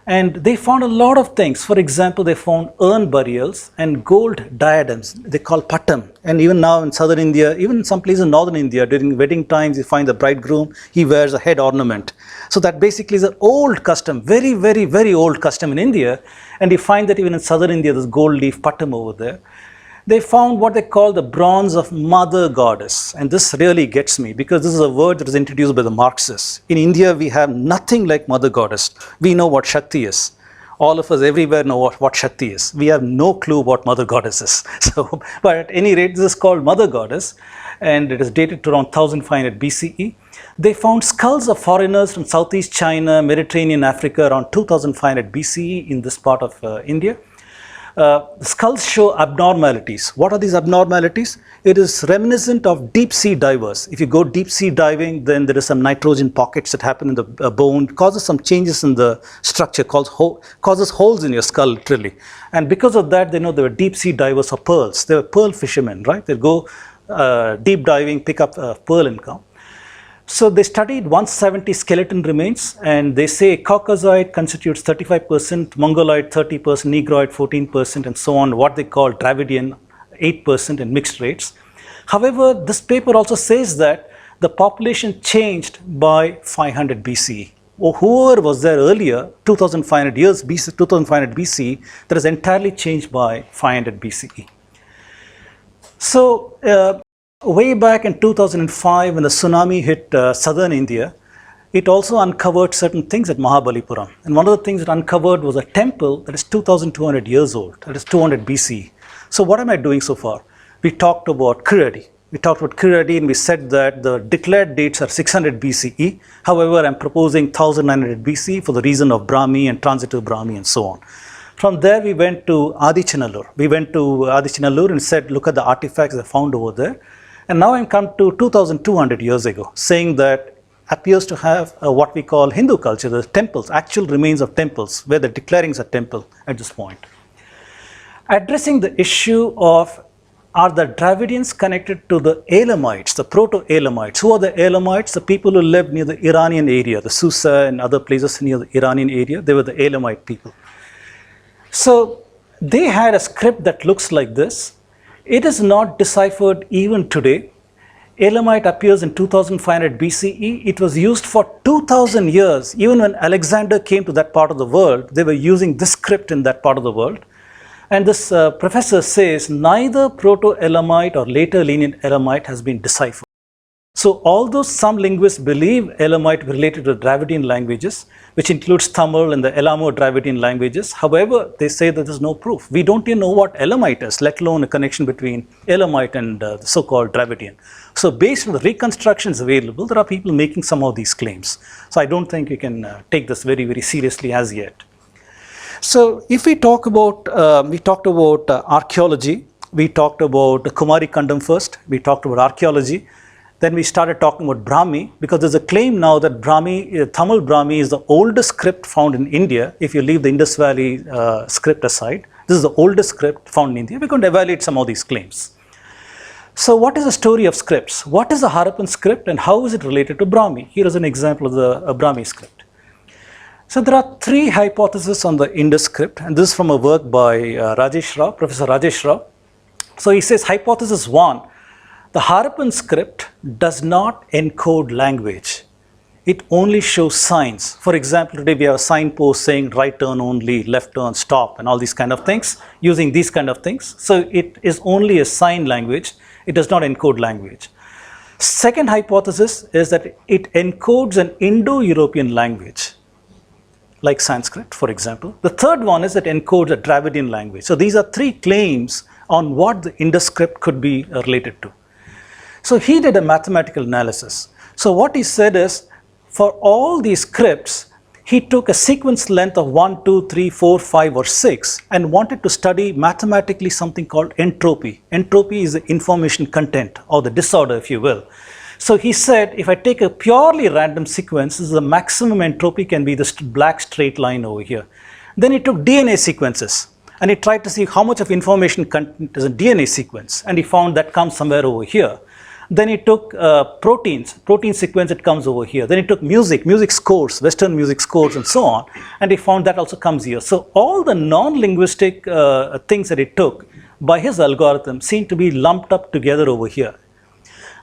and they found a lot of things. For example, they found urn burials and gold diadems, they call pattam. And even now in southern India, even in some places in northern India, during wedding times, you find the bridegroom, he wears a head ornament. So that basically is an old custom, very, very, very old custom in India. And you find that even in southern India, there's gold leaf pattam over there. They found what they call the bronze of Mother Goddess. And this really gets me because this is a word that was introduced by the Marxists. In India, we have nothing like Mother Goddess. We know what Shakti is. All of us everywhere know what Shakti is. We have no clue what Mother Goddess is. So, but at any rate, this is called Mother Goddess, and it is dated to around 1500 BCE. They found skulls of foreigners from Southeast China, Mediterranean Africa around 2500 BCE in this part of India. The skulls show abnormalities. What are these abnormalities? It is reminiscent of deep sea divers. If you go deep sea diving, then there is some nitrogen pockets that happen in the bone, causes some changes in the structure, causes holes in your skull literally. And because of that, they know there were deep sea divers for pearls. They were pearl fishermen, right? They go deep diving, pick up pearl and come. So they studied 170 skeleton remains, and they say Caucasoid constitutes 35%, Mongoloid 30%, Negroid 14%, and so on, what they call Dravidian 8% in mixed rates. However, this paper also says that the population changed by 500 BCE. Or whoever was there earlier, 2500 years BC, 2500 BCE, that is entirely changed by 500 BCE. So, way back in 2005, when the tsunami hit southern India, it also uncovered certain things at Mahabalipuram. And one of the things it uncovered was a temple that is 2200 years old, that is 200 BC. So what am I doing so far? We talked about Kiradi. We talked about Kiradi and we said that the declared dates are 600 BCE. However, I'm proposing 1900 BC for the reason of Brahmi and transitive Brahmi and so on. From there, we went to Adichanallur. We went to Adichanallur and said, look at the artifacts they found over there. And now I'm come to 2200 years ago, saying that appears to have what we call Hindu culture, the temples, actual remains of temples, where they're declaring as a temple at this point. Addressing the issue of, are the Dravidians connected to the Elamites, the Proto-Elamites? Who are the Elamites? The people who lived near the Iranian area, the Susa and other places near the Iranian area. They were the Elamite people. So they had a script that looks like this. It is not deciphered even today. Elamite appears in 2500 BCE. It was used for 2000 years. Even when Alexander came to that part of the world, they were using this script in that part of the world. And this professor says neither Proto-Elamite or later lenient Elamite has been deciphered. So although some linguists believe Elamite related to Dravidian languages, which includes Tamil and the Elamo-Dravidian languages, however, they say that there's no proof. We don't even know what Elamite is, let alone a connection between Elamite and the so-called Dravidian. So based on the reconstructions available, there are people making some of these claims. So I don't think you can take this very, very seriously as yet. So if we talk about, we talked about archaeology, we talked about Kumari Kandam first, we talked about archaeology. Then we started talking about Brahmi, because there's a claim now that Brahmi, Tamil Brahmi is the oldest script found in India. If you leave the Indus Valley script aside, this is the oldest script found in India. We're going to evaluate some of these claims. So what is the story of scripts? What is the Harappan script and how is it related to Brahmi? Here is an example of the Brahmi script. So there are three hypotheses on the Indus script, and this is from a work by Rajesh Rao, Professor Rajesh Rao. So he says hypothesis 1, the Harappan script does not encode language. It only shows signs. For example, today we have a signpost saying right turn only, left turn, stop, and all these kind of things, using these kind of things. So it is only a sign language. It does not encode language. Second hypothesis is that it encodes an Indo-European language, like Sanskrit, for example. The third one is that it encodes a Dravidian language. So these are three claims on what the Indus script could be related to. So he did a mathematical analysis. So what he said is, for all these scripts, he took a sequence length of 1, 2, 3, 4, 5 or 6 and wanted to study mathematically something called entropy. Entropy is the information content or the disorder, if you will. So he said, if I take a purely random sequence, the maximum entropy can be this black straight line over here. Then he took DNA sequences and he tried to see how much of information content is a DNA sequence, and he found that comes somewhere over here. Then he took protein sequence, it comes over here. Then he took music scores, Western music scores and so on, and he found that also comes here. So all the non-linguistic things that he took by his algorithm seem to be lumped up together over here.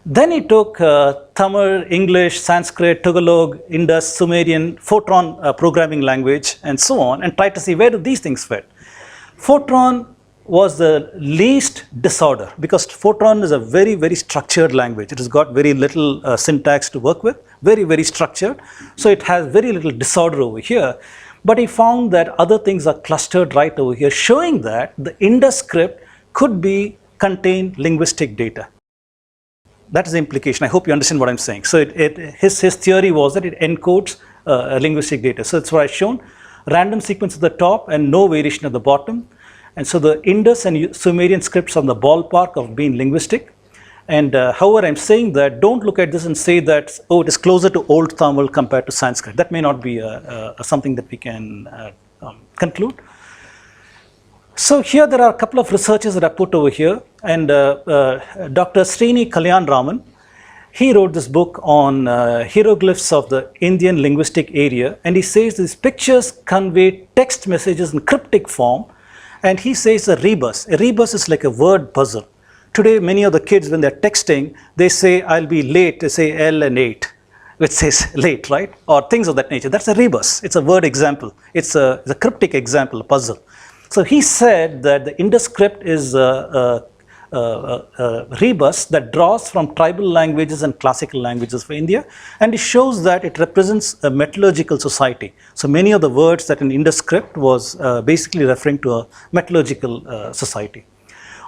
Then he took Tamil, English, Sanskrit, Tagalog, Indus, Sumerian, Fortran programming language and so on, and tried to see where do these things fit. Fortran was the least disorder, because Fortran is a very, very structured language. It has got very little syntax to work with, very, very structured. So it has very little disorder over here. But he found that other things are clustered right over here, showing that the Indus script could contain linguistic data. That is the implication. I hope you understand what I'm saying. So his theory was that it encodes linguistic data. So that's what I've shown. Random sequence at the top and no variation at the bottom. And so the Indus and Sumerian scripts are in the ballpark of being linguistic. And however, I'm saying that, don't look at this and say that, oh, it is closer to Old Tamil compared to Sanskrit. That may not be something that we can conclude. So here there are a couple of researches that I put over here. And Dr. Srini Kalyan Raman, he wrote this book on hieroglyphs of the Indian linguistic area. And he says these pictures convey text messages in cryptic form. And he says a rebus. A rebus is like a word puzzle. Today, many of the kids, when they're texting, they say, I'll be late, they say L and 8, which says late, right? Or things of that nature. That's a rebus. It's a word example. It's a cryptic example, a puzzle. So he said that the Indus script is a rebus that draws from tribal languages and classical languages for India, and it shows that it represents a metallurgical society. So many of the words that in Indus script was basically referring to a metallurgical society.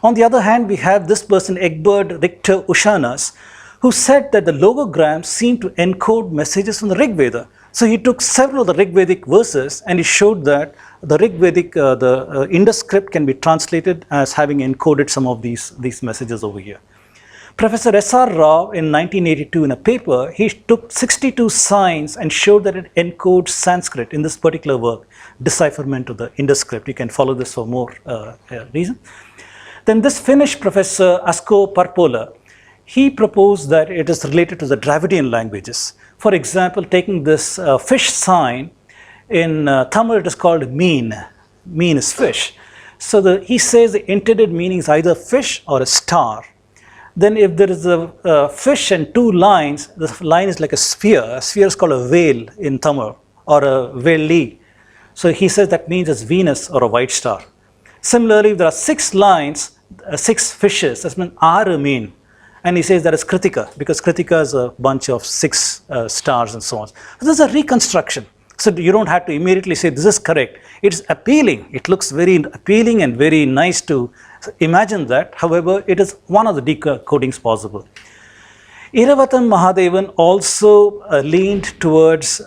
On the other hand, we have this person, Egbert Richter Ushanas, who said that the logograms seem to encode messages from the Rig Veda. So he took several of the Rig Vedic verses and he showed that the Rig Vedic, the Indus script can be translated as having encoded some of these messages over here. Professor S.R. Rao in 1982 in a paper, he took 62 signs and showed that it encodes Sanskrit in this particular work, Decipherment of the Indus script. You can follow this for more reason. Then this Finnish professor, Asko Parpola, he proposed that it is related to the Dravidian languages. For example, taking this fish sign, in Tamil it is called meen. Meen is fish. So he says the intended meaning is either fish or a star. Then if there is a fish and two lines, the line is like a sphere. A sphere is called a whale in Tamil, or a veli. So he says that means it's Venus or a white star. Similarly, if there are 6 lines, 6 fishes, that's mean Aru mean. And he says that is Kritika, because Kritika is a bunch of 6 stars and so on. So this is a reconstruction. So you don't have to immediately say this is correct. It's appealing. It looks very appealing and very nice to imagine that. However, it is one of the decodings possible. Iravatham Mahadevan also leaned towards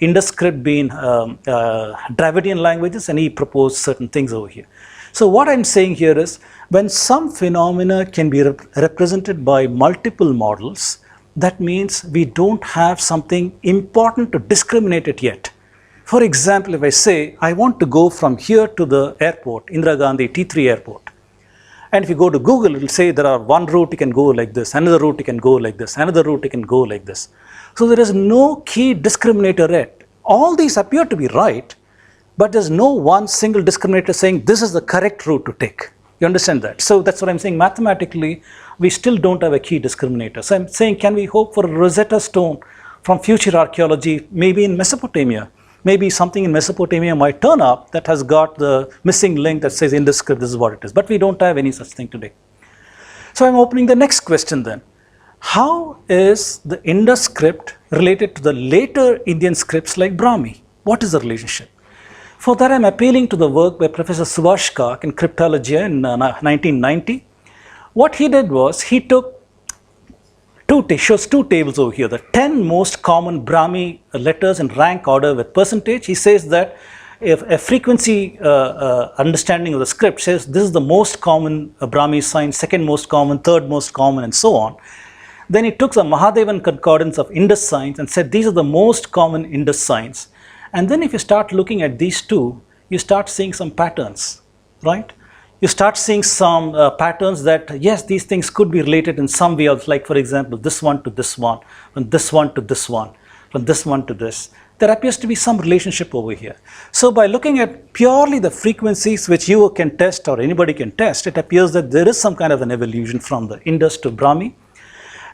Indus script being Dravidian languages, and he proposed certain things over here. So what I'm saying here is, when some phenomena can be represented by multiple models, that means we don't have something important to discriminate it yet. For example, if I say, I want to go from here to the airport, Indira Gandhi T3 airport. And if you go to Google, it will say there are one route you can go like this, another route you can go like this, another route you can go like this. So there is no key discriminator yet. All these appear to be right, but there's no one single discriminator saying this is the correct route to take. You understand that? So that's what I'm saying. Mathematically, we still don't have a key discriminator. So I'm saying, can we hope for a Rosetta Stone from future archaeology, maybe in Mesopotamia? Maybe something in Mesopotamia might turn up that has got the missing link that says Indus script, this is what it is. But we don't have any such thing today. So I'm opening the next question then. How is the Indus script related to the later Indian scripts like Brahmi? What is the relationship? For that, I'm appealing to the work by Professor Subhash Kak in Cryptologia in 1990. What he did was, he took shows 2 tables over here, the 10 most common Brahmi letters in rank order with percentage. He says that if a frequency understanding of the script says this is the most common Brahmi sign, second most common, third most common, and so on. Then he took the Mahadevan concordance of Indus signs and said these are the most common Indus signs. And then if you start looking at these 2, you start seeing some patterns, right? You start seeing some patterns that, yes, these things could be related in some way, like for example, this one to this one, from this one to this one, from this one to this. There appears to be some relationship over here. So by looking at purely the frequencies which you can test or anybody can test, it appears that there is some kind of an evolution from the Indus to Brahmi.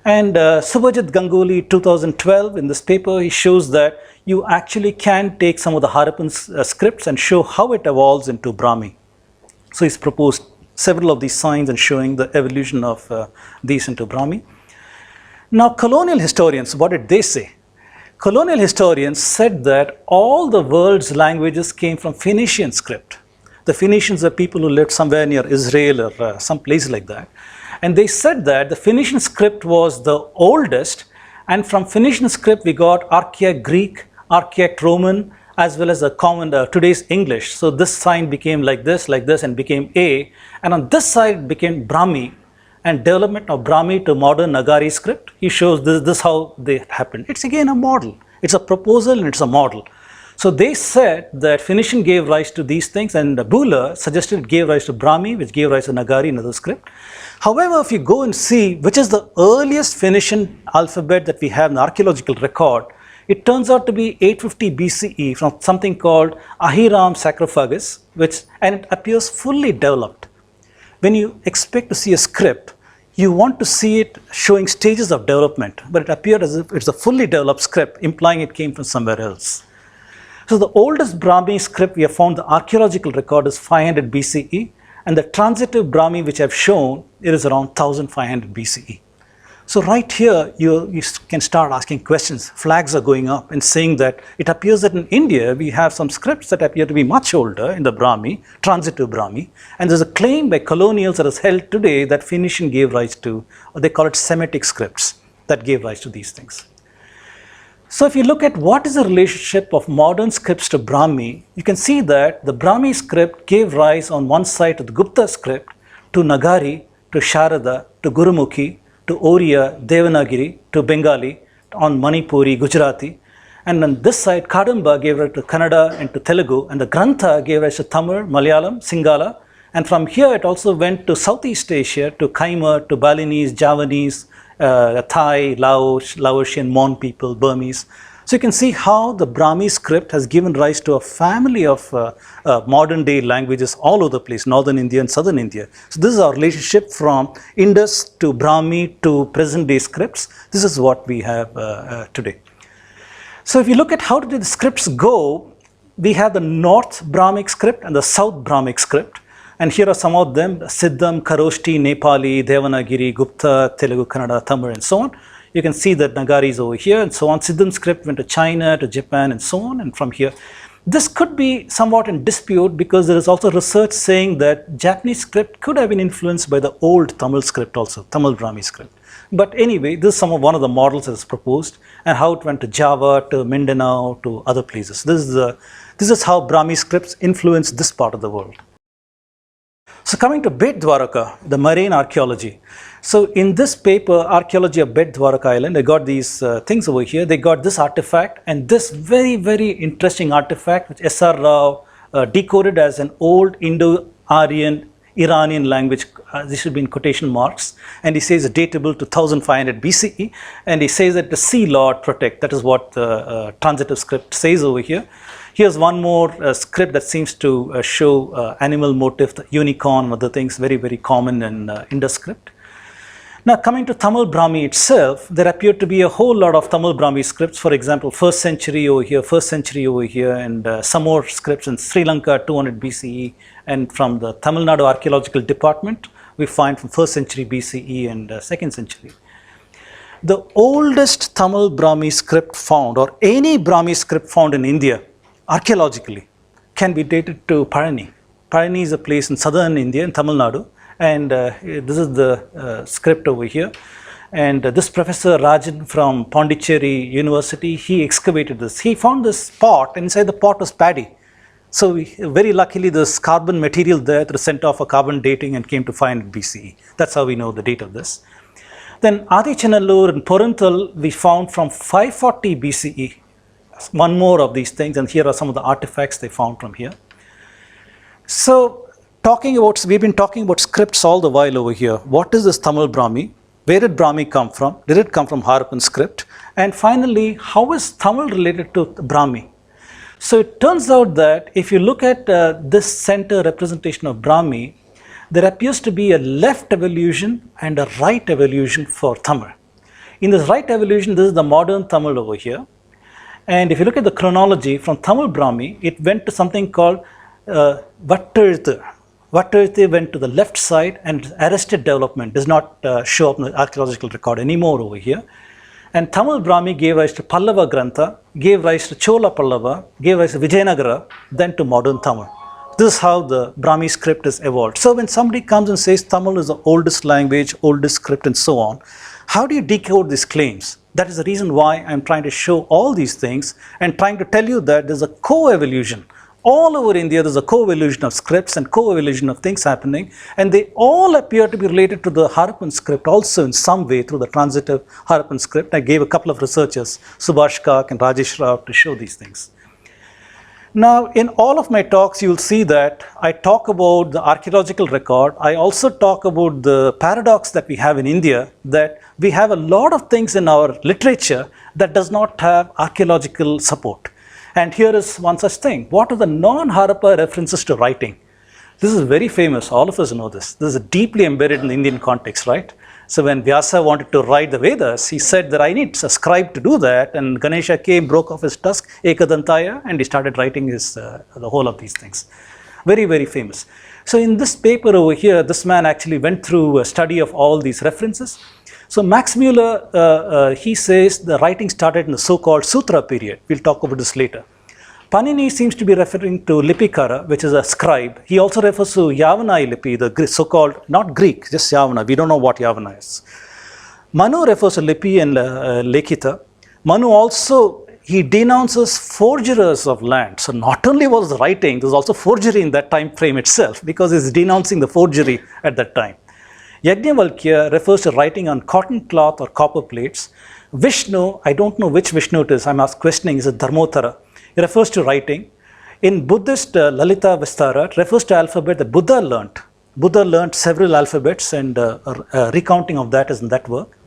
And Subhajit Ganguly, 2012, in this paper, he shows that you actually can take some of the Harappan scripts and show how it evolves into Brahmi. So he's proposed several of these signs and showing the evolution of these into Brahmi. Now, colonial historians, what did they say? Colonial historians said that all the world's languages came from Phoenician script. The Phoenicians are people who lived somewhere near Israel or some place like that. And they said that the Phoenician script was the oldest, and from Phoenician script we got Archaic Greek, Archaic Roman, as well as the common today's English. So this sign became like this, and became A. And on this side it became Brahmi, and development of Brahmi to modern Nagari script. He shows this how they happened. It's again a model. It's a proposal and it's a model. So they said that Phoenician gave rise to these things, and Buhler suggested it gave rise to Brahmi, which gave rise to Nagari, another script. However, if you go and see which is the earliest Phoenician alphabet that we have in the archaeological record, it turns out to be 850 BCE from something called Ahiram sarcophagus, and it appears fully developed. When you expect to see a script, you want to see it showing stages of development, but it appeared as if it's a fully developed script, implying it came from somewhere else. So the oldest Brahmi script we have found, the archaeological record, is 500 BCE, and the transitive Brahmi which I've shown, it is around 1500 BCE. So right here, you can start asking questions. Flags are going up and saying that it appears that in India, we have some scripts that appear to be much older in the Brahmi, transitive Brahmi. And there's a claim by colonials that is held today that Phoenician gave rise to, or they call it Semitic scripts, that gave rise to these things. So if you look at what is the relationship of modern scripts to Brahmi, you can see that the Brahmi script gave rise on one side to the Gupta script, to Nagari, to Sharada, to Gurumukhi, to Oriya, Devanagari, to Bengali, on Manipuri, Gujarati. And on this side, Kadamba gave rise to Kannada and to Telugu, and the Grantha gave rise to Tamil, Malayalam, Sinhala. And from here, it also went to Southeast Asia, to Khmer, to Balinese, Javanese, Thai, Laotian, Mon people, Burmese. So you can see how the Brahmi script has given rise to a family of modern day languages all over the place, northern India and southern India. So this is our relationship from Indus to Brahmi to present day scripts. This is what we have today. So if you look at how did the scripts go, we have the North Brahmic script and the South Brahmic script. And here are some of them: Siddham, Kharoshti, Nepali, Devanagari, Gupta, Telugu, Kannada, Tamil, and so on. You can see that Nagari is over here and so on. Siddham script went to China, to Japan, and so on. And from here, this could be somewhat in dispute because there is also research saying that Japanese script could have been influenced by the old Tamil script also, Tamil Brahmi script. But anyway, this is one of the models that is proposed, and how it went to Java, to Mindanao, to other places. This is how Brahmi scripts influenced this part of the world. So coming to Bet Dwaraka, the marine archaeology. So in this paper, Archaeology of Bet Dwaraka Island, they got these things over here. They got this artifact and this very, very interesting artifact, which S.R. Rao decoded as an old Indo-Aryan Iranian language. This should be in quotation marks. And he says it's datable to 1500 BCE. And he says that the sea lord protect. That is what the transitive script says over here. Here's one more script that seems to show animal motif, the unicorn, other things, very, very common in Indus script. Now coming to Tamil Brahmi itself, there appeared to be a whole lot of Tamil Brahmi scripts. For example, 1st century over here, 1st century over here, and some more scripts in Sri Lanka, 200 BCE. And from the Tamil Nadu Archaeological Department, we find from 1st century BCE and 2nd century. The oldest Tamil Brahmi script found, or any Brahmi script found in India, archaeologically, can be dated to Parani. Parani is a place in southern India, in Tamil Nadu, and this is the script over here. And this Professor Rajan from Pondicherry University, he excavated this. He found this pot, and inside the pot was paddy. So very luckily, this carbon material there sent off a carbon dating and came to 500 BCE. That's how we know the date of this. Then Adichanallur and Porunthal we found from 540 BCE. One more of these things, and here are some of the artifacts they found from here. So we've been talking about scripts all the while over here. What is this Tamil Brahmi? Where did Brahmi come from? Did it come from Harappan script? And finally, how is Tamil related to Brahmi? So it turns out that if you look at this center representation of Brahmi, there appears to be a left evolution and a right evolution for Tamil. In this right evolution, this is the modern Tamil over here. And if you look at the chronology from Tamil Brahmi, it went to something called Vatteluthu. Vatteluthu went to the left side, and arrested development does not show up in the archaeological record anymore over here. And Tamil Brahmi gave rise to Pallava Grantha, gave rise to Chola Pallava, gave rise to Vijayanagara, then to modern Tamil. This is how the Brahmi script is evolved. So when somebody comes and says Tamil is the oldest language, oldest script, and so on, how do you decode these claims? That is the reason why I'm trying to show all these things and trying to tell you that there's a co-evolution. All over India, there's a co-evolution of scripts and co-evolution of things happening, and they all appear to be related to the Harappan script also in some way through the transitive Harappan script. I gave a couple of researchers, Subhash Kak and Rajesh Rao, to show these things. Now, in all of my talks, you'll see that I talk about the archaeological record. I also talk about the paradox that we have in India, that we have a lot of things in our literature that does not have archaeological support. And here is one such thing. What are the non-Harappa references to writing? This is very famous. All of us know this. This is deeply embedded in the Indian context, right? So when Vyasa wanted to write the Vedas, he said that I need a scribe to do that. And Ganesha came, broke off his tusk, Ekadantaya, and he started writing the whole of these things. Very, very famous. So in this paper over here, this man actually went through a study of all these references. So Max Muller, he says the writing started in the so-called Sutra period. We'll talk about this later. Panini seems to be referring to Lipikara, which is a scribe. He also refers to Yavanai Lipi, the so-called, not Greek, just Yavana. We don't know what Yavana is. Manu refers to Lipi and Lekhita. Manu also, he denounces forgers of land. So not only was writing, there's also forgery in that time frame itself, because he's denouncing the forgery at that time. Yajnavalkya refers to writing on cotton cloth or copper plates. Vishnu, I don't know which Vishnu it is, I'm questioning, is it Dharmottara? It refers to writing. In Buddhist Lalita Vistara, it refers to alphabet that Buddha learnt. Buddha learnt several alphabets, and recounting of that is in that work.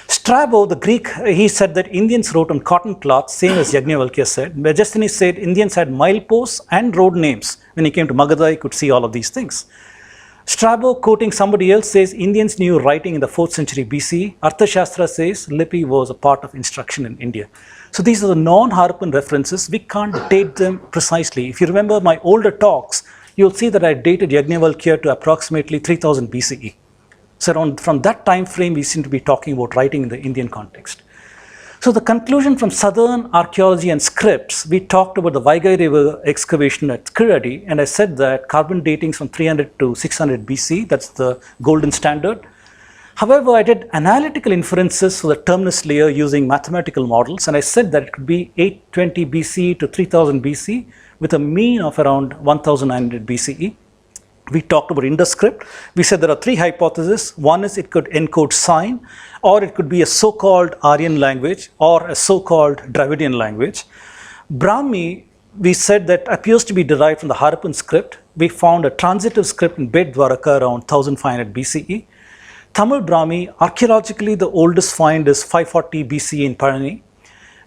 Strabo, the Greek, he said that Indians wrote on cotton cloth, same as Yajnavalkya said. Majesthines said Indians had mileposts and road names. When he came to Magadha, he could see all of these things. Strabo, quoting somebody else, says Indians knew writing in the 4th century BC. Arthashastra says Lipi was a part of instruction in India. So these are the non-Harappan references. We can't date them precisely. If you remember my older talks, you'll see that I dated Yajnavalkya to approximately 3000 BCE. So from that time frame, we seem to be talking about writing in the Indian context. So the conclusion from southern archaeology and scripts, we talked about the Vaigai River excavation at Kiradi, and I said that carbon dating from 300 to 600 BC, that's the golden standard. However, I did analytical inferences for the terminus layer using mathematical models, and I said that it could be 820 BC to 3000 BC with a mean of around 1900 BCE. We talked about Indus script. We said there are 3 hypotheses. One is it could encode sign, or it could be a so-called Aryan language or a so-called Dravidian language. Brahmi, we said that appears to be derived from the Harappan script. We found a transitive script in Bet Dwaraka around 1500 BCE. Tamil Brahmi, archaeologically the oldest find is 540 BCE in Parani.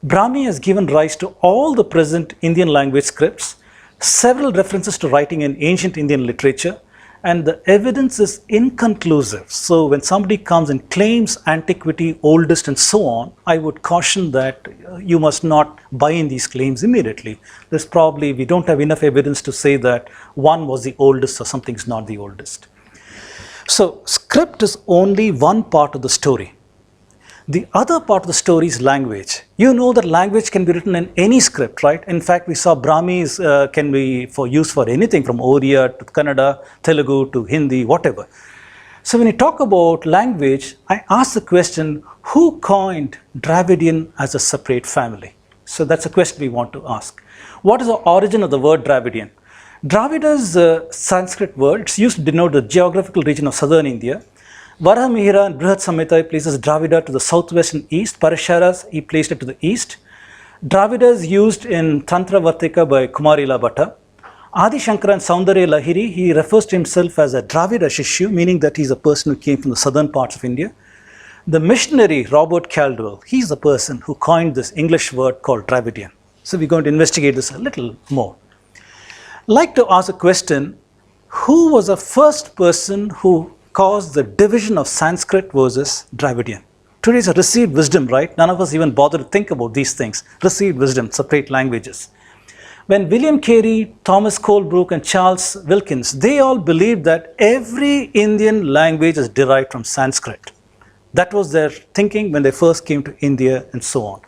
Brahmi has given rise to all the present Indian language scripts, several references to writing in ancient Indian literature, and the evidence is inconclusive. So when somebody comes and claims antiquity, oldest and so on, I would caution that you must not buy in these claims immediately. There's probably, we don't have enough evidence to say that one was the oldest or something is not the oldest. So script is only one part of the story. The other part of the story is language. You know that language can be written in any script, right? In fact, we saw Brahmis can be used for anything from Oriya to Kannada, Telugu to Hindi, whatever. So when you talk about language, I ask the question, who coined Dravidian as a separate family? So that's a question we want to ask. What is the origin of the word Dravidian? Dravida is a Sanskrit word. It's used to denote the geographical region of southern India. Varahamihira and Brihat Samhita places Dravida to the southwest and east. Parasharas, he placed it to the east. Dravida is used in Tantra Vartika by Kumarila Bhatta. Adi Shankara and Saundarya Lahiri, he refers to himself as a Dravida Shishyu, meaning that he's a person who came from the southern parts of India. The missionary Robert Caldwell, he's the person who coined this English word called Dravidian. So we're going to investigate this a little more. I'd like to ask a question, who was the first person who caused the division of Sanskrit versus Dravidian? Today is a received wisdom, right? None of us even bother to think about these things. Received wisdom, separate languages. When William Carey, Thomas Colebrook and Charles Wilkins, they all believed that every Indian language is derived from Sanskrit. That was their thinking when they first came to India and so on.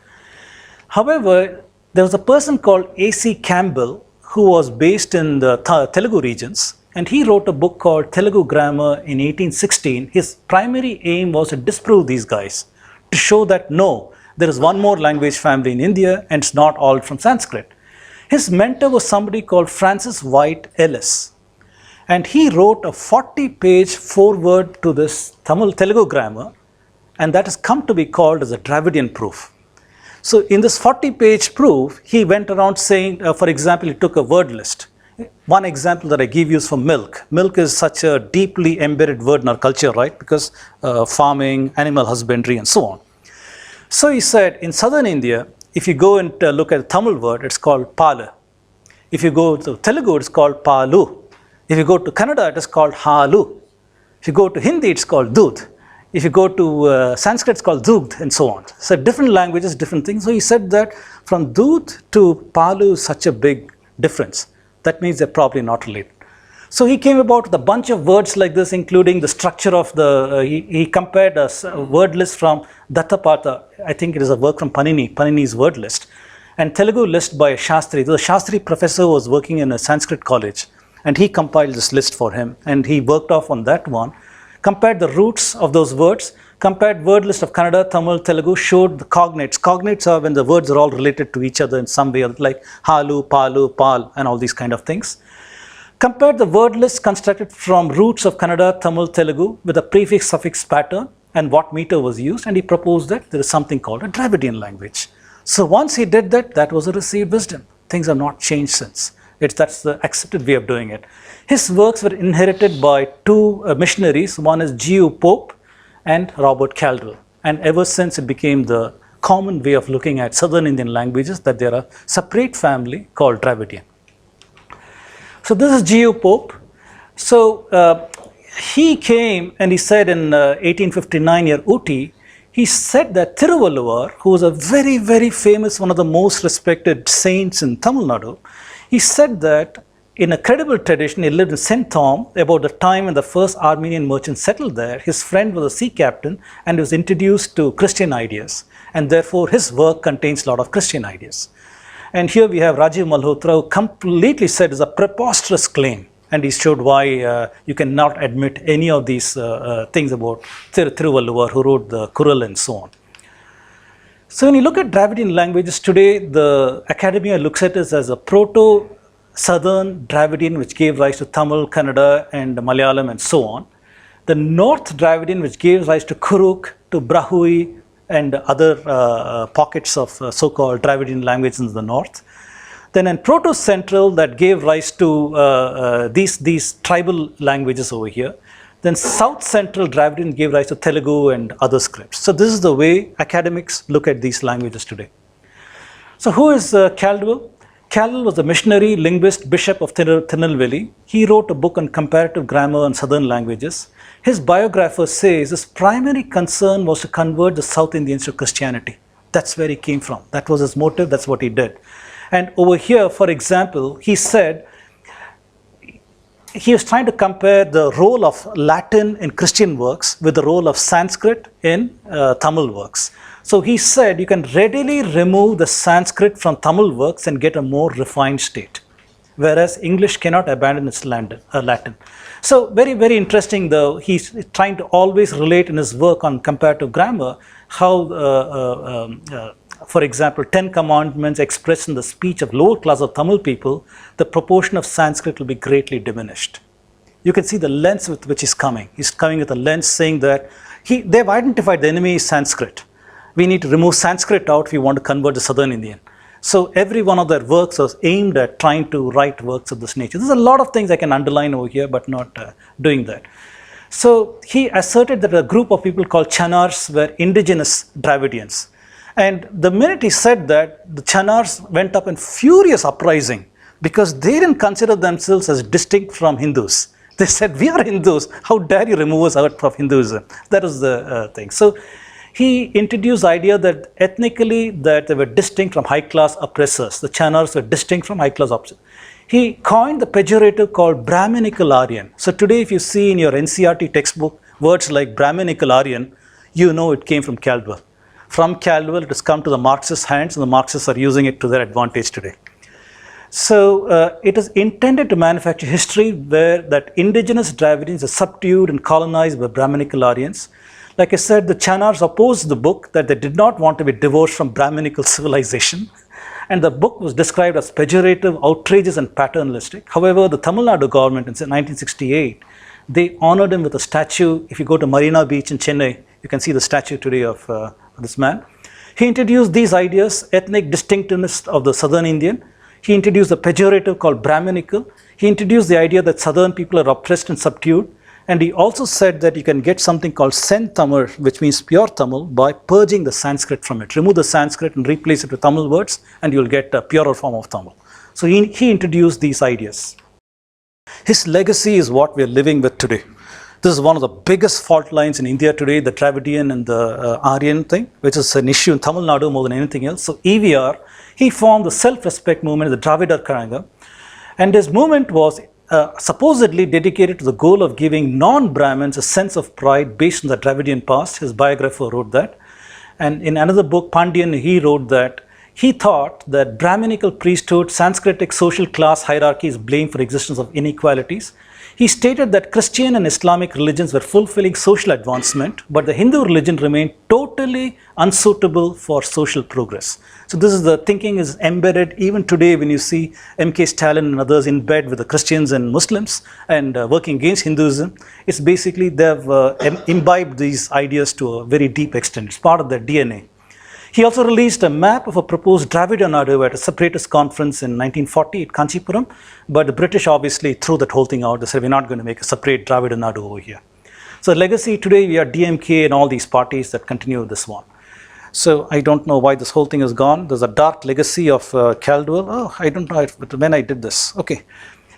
However, there was a person called A.C. Campbell who was based in the Telugu regions, and he wrote a book called Telugu Grammar in 1816. His primary aim was to disprove these guys, to show that no, there is one more language family in India and it's not all from Sanskrit. His mentor was somebody called Francis White Ellis, and he wrote a 40-page foreword to this Telugu grammar, and that has come to be called as a Dravidian proof. So in this 40-page proof, he went around saying, for example, he took a word list. One example that I give you is for milk. Milk is such a deeply embedded word in our culture, right? Because farming, animal husbandry, and so on. So he said, in southern India, if you go and look at the Tamil word, it's called Pala. If you go to Telugu, it's called Palu. If you go to Kannada, it is called Halu. If you go to Hindi, it's called Dud. If you go to Sanskrit, it's called Dugd, and so on. So different languages, different things. So he said that from Dud to Palu is such a big difference. That means they're probably not related. So he came about with a bunch of words like this, including the structure of the, he compared a word list from Dattapatha. I think it is a work from Panini's word list, and Telugu list by Shastri. The Shastri professor was working in a Sanskrit college, and he compiled this list for him, and he worked off on that one, compared the roots of those words, compared word list of Kannada, Tamil, Telugu, showed the cognates. Cognates are when the words are all related to each other in some way, like Halu, Palu, Pal, and all these kind of things. Compared the word list constructed from roots of Kannada, Tamil, Telugu with a prefix-suffix pattern and what meter was used, and he proposed that there is something called a Dravidian language. So once he did that, that was a received wisdom. Things have not changed since. That's the accepted way of doing it. His works were inherited by two missionaries. One is G.U. Pope and Robert Caldwell. And ever since it became the common way of looking at Southern Indian languages that they are a separate family called Dravidian. So this is G.U. Pope. So he came and he said in 1859 near Ooty, he said that Thiruvalluvar, who was a very, very famous, one of the most respected saints in Tamil Nadu, he said that in a credible tradition, he lived in St. Thom about the time when the first Armenian merchant settled there. His friend was a sea captain and was introduced to Christian ideas, and therefore his work contains a lot of Christian ideas. And here we have Rajiv Malhotra, who completely said it's a preposterous claim, and he showed why you cannot admit any of these things about Thiruvalluvar, who wrote the Kural and so on. So when you look at Dravidian languages today, the academia looks at it as a proto-Southern Dravidian, which gave rise to Tamil, Kannada, and Malayalam, and so on. The North Dravidian, which gave rise to Kuruk, to Brahui, and other pockets of so-called Dravidian languages in the north. Then in Proto-Central, that gave rise to these tribal languages over here. Then South Central Dravidian gave rise to Telugu and other scripts. So this is the way academics look at these languages today. So who is Caldwell? Caldwell was a missionary, linguist, bishop of Tirunelveli. He wrote a book on comparative grammar and southern languages. His biographer says his primary concern was to convert the South Indians to Christianity. That's where he came from. That was his motive. That's what he did. And over here, for example, he said he was trying to compare the role of Latin in Christian works with the role of Sanskrit in Tamil works. So he said you can readily remove the Sanskrit from Tamil works and get a more refined state, whereas English cannot abandon its Latin. So very, very interesting though, he's trying to always relate in his work on comparative grammar how, for example, 10 commandments expressed in the speech of lower class of Tamil people, the proportion of Sanskrit will be greatly diminished. You can see the lens with which he's coming. He's coming with a lens saying that they've identified the enemy is Sanskrit. We need to remove Sanskrit out if we want to convert the Southern Indian. So every one of their works was aimed at trying to write works of this nature. There's a lot of things I can underline over here, but not doing that. So he asserted that a group of people called Chanars were indigenous Dravidians. And the minute he said that, the Chanars went up in furious uprising because they didn't consider themselves as distinct from Hindus. They said, we are Hindus, how dare you remove us out of Hinduism? That was the thing. So he introduced the idea that ethnically that they were distinct from high-class oppressors. The Chanars were distinct from high-class oppressors. He coined the pejorative called Brahminical Aryan. So today if you see in your NCERT textbook words like Brahminical Aryan, you know it came from Caldwell. From Caldwell, it has come to the Marxist hands, and the Marxists are using it to their advantage today. So it is intended to manufacture history where that indigenous Dravidians are subdued and colonized by Brahminical Aryans. Like I said, the Chanars opposed the book that they did not want to be divorced from Brahminical civilization. And the book was described as pejorative, outrageous, and paternalistic. However, the Tamil Nadu government in 1968, they honored him with a statue. If you go to Marina Beach in Chennai, you can see the statue today of this man. He introduced these ideas, ethnic distinctiveness of the Southern Indian. He introduced a pejorative called Brahminical. He introduced the idea that Southern people are oppressed and subdued. And he also said that you can get something called Sen Tamil, which means pure Tamil, by purging the Sanskrit from it. Remove the Sanskrit and replace it with Tamil words, and you'll get a purer form of Tamil. So he introduced these ideas. His legacy is what we're living with today. This is one of the biggest fault lines in India today, the Dravidian and the Aryan thing, which is an issue in Tamil Nadu more than anything else. So EVR, he formed the self-respect movement, the Dravidar Kazhagam, and his movement was supposedly dedicated to the goal of giving non-Brahmins a sense of pride based on the Dravidian past. His biographer wrote that. And in another book, Pandian, he wrote that He thought that Brahminical priesthood, Sanskritic social class hierarchy is blamed for existence of inequalities. He stated that Christian and Islamic religions were fulfilling social advancement, but the Hindu religion remained totally unsuitable for social progress. So this is the thinking is embedded even today when you see M.K. Stalin and others in bed with the Christians and Muslims and working against Hinduism. It's basically they've imbibed these ideas to a very deep extent. It's part of their DNA. He also released a map of a proposed Dravida Nadu at a separatist conference in 1940 at Kanchipuram, but the British obviously threw that whole thing out. They said, we're not going to make a separate Dravida Nadu over here. So legacy today, we are DMK and all these parties that continue this one. So I don't know why this whole thing is gone. There's a dark legacy of Caldwell. Oh, I don't know when I did this. Okay.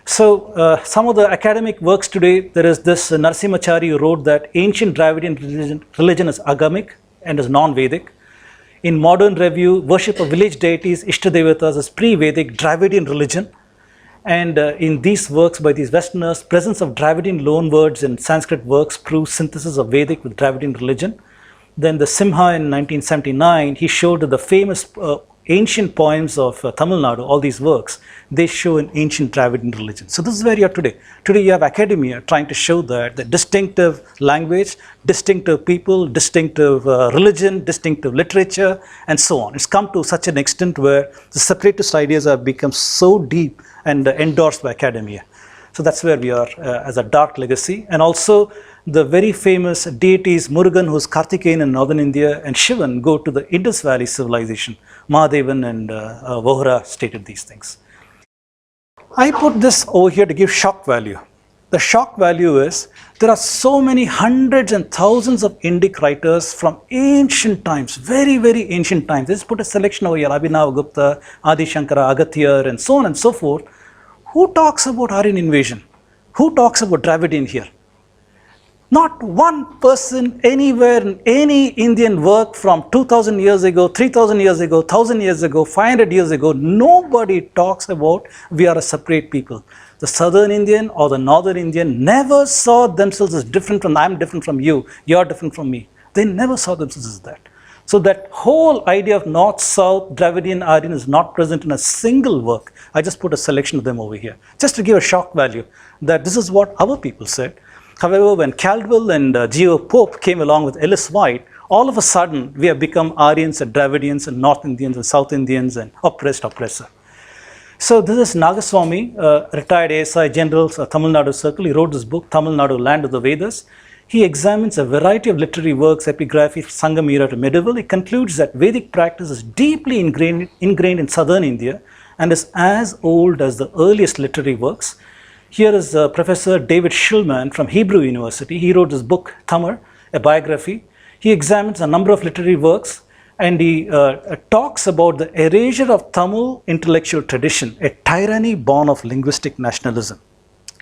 So some of the academic works today, there is this Narasimhachari who wrote that ancient Dravidian religion is agamic and is non-Vedic. In modern review, worship of village deities, Ishtadevatas is pre-Vedic Dravidian religion. And in these works by these Westerners, presence of Dravidian loanwords in Sanskrit works proves synthesis of Vedic with Dravidian religion. Then the Simha in 1979, he showed that the famous ancient poems of Tamil Nadu, all these works, they show an ancient Dravidian religion. So this is where you are today. Today you have academia trying to show that the distinctive language, distinctive people, distinctive religion, distinctive literature, and so on. It's come to such an extent where the separatist ideas have become so deep and endorsed by academia. So that's where we are as a dark legacy. And also the very famous deities Murugan, who's Karthikeyan in northern India, and Shivan go to the Indus Valley civilization. Mahadevan and Vohra stated these things. I put this over here to give shock value. The shock value is there are so many hundreds and thousands of Indic writers from ancient times, very, very ancient times. Let's put a selection over here, Abhinav Gupta, Adi Shankara, Agathiyar, and so on and so forth. Who talks about Aryan invasion? Who talks about Dravidian here? Not one person anywhere in any Indian work from 2000 years ago, 3000 years ago, 1000 years ago, 500 years ago, nobody talks about we are a separate people. The southern Indian or the northern Indian never saw themselves as different from, I'm different from you, you're different from me. They never saw themselves as that. So that whole idea of North-South, Dravidian, Aryan is not present in a single work. I just put a selection of them over here, just to give a shock value that this is what our people said. However, when Caldwell and Geo Pope came along with Ellis White, all of a sudden we have become Aryans and Dravidians and North Indians and South Indians and oppressed, oppressor. So this is Nagaswamy, retired ASI General, Tamil Nadu Circle. He wrote this book, Tamil Nadu, Land of the Vedas. He examines a variety of literary works, epigraphy, Sangam era to medieval. He concludes that Vedic practice is deeply ingrained in southern India and is as old as the earliest literary works. Here is Professor David Shulman from Hebrew University. He wrote this book, Tamar, a biography. He examines a number of literary works and he talks about the erasure of Tamil intellectual tradition, a tyranny born of linguistic nationalism.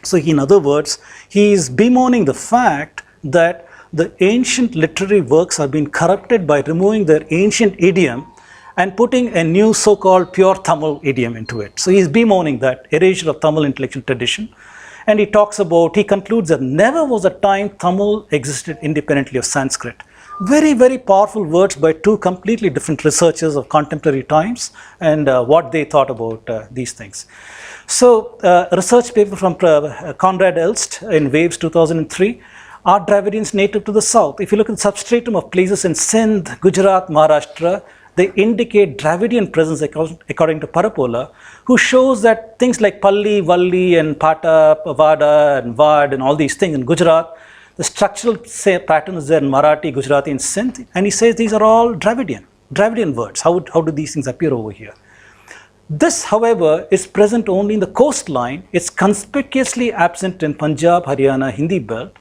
So in other words, he is bemoaning the fact that the ancient literary works have been corrupted by removing their ancient idiom and putting a new so-called pure Tamil idiom into it. So he's bemoaning that erasure of Tamil intellectual tradition. And he talks about, he concludes that never was a time Tamil existed independently of Sanskrit. Very, very powerful words by two completely different researchers of contemporary times and what they thought about these things. So a research paper from Conrad Elst in Waves 2003, are Dravidians native to the south? If you look at the substratum of places in Sindh, Gujarat, Maharashtra, they indicate Dravidian presence according to Parapola, who shows that things like Palli, Valli and Pata, Vada and Vad and all these things in Gujarat, the structural pattern is there in Marathi, Gujarati and Sindh, and he says these are all Dravidian words. How do these things appear over here? This, however, is present only in the coastline. It's conspicuously absent in Punjab, Haryana, Hindi belt.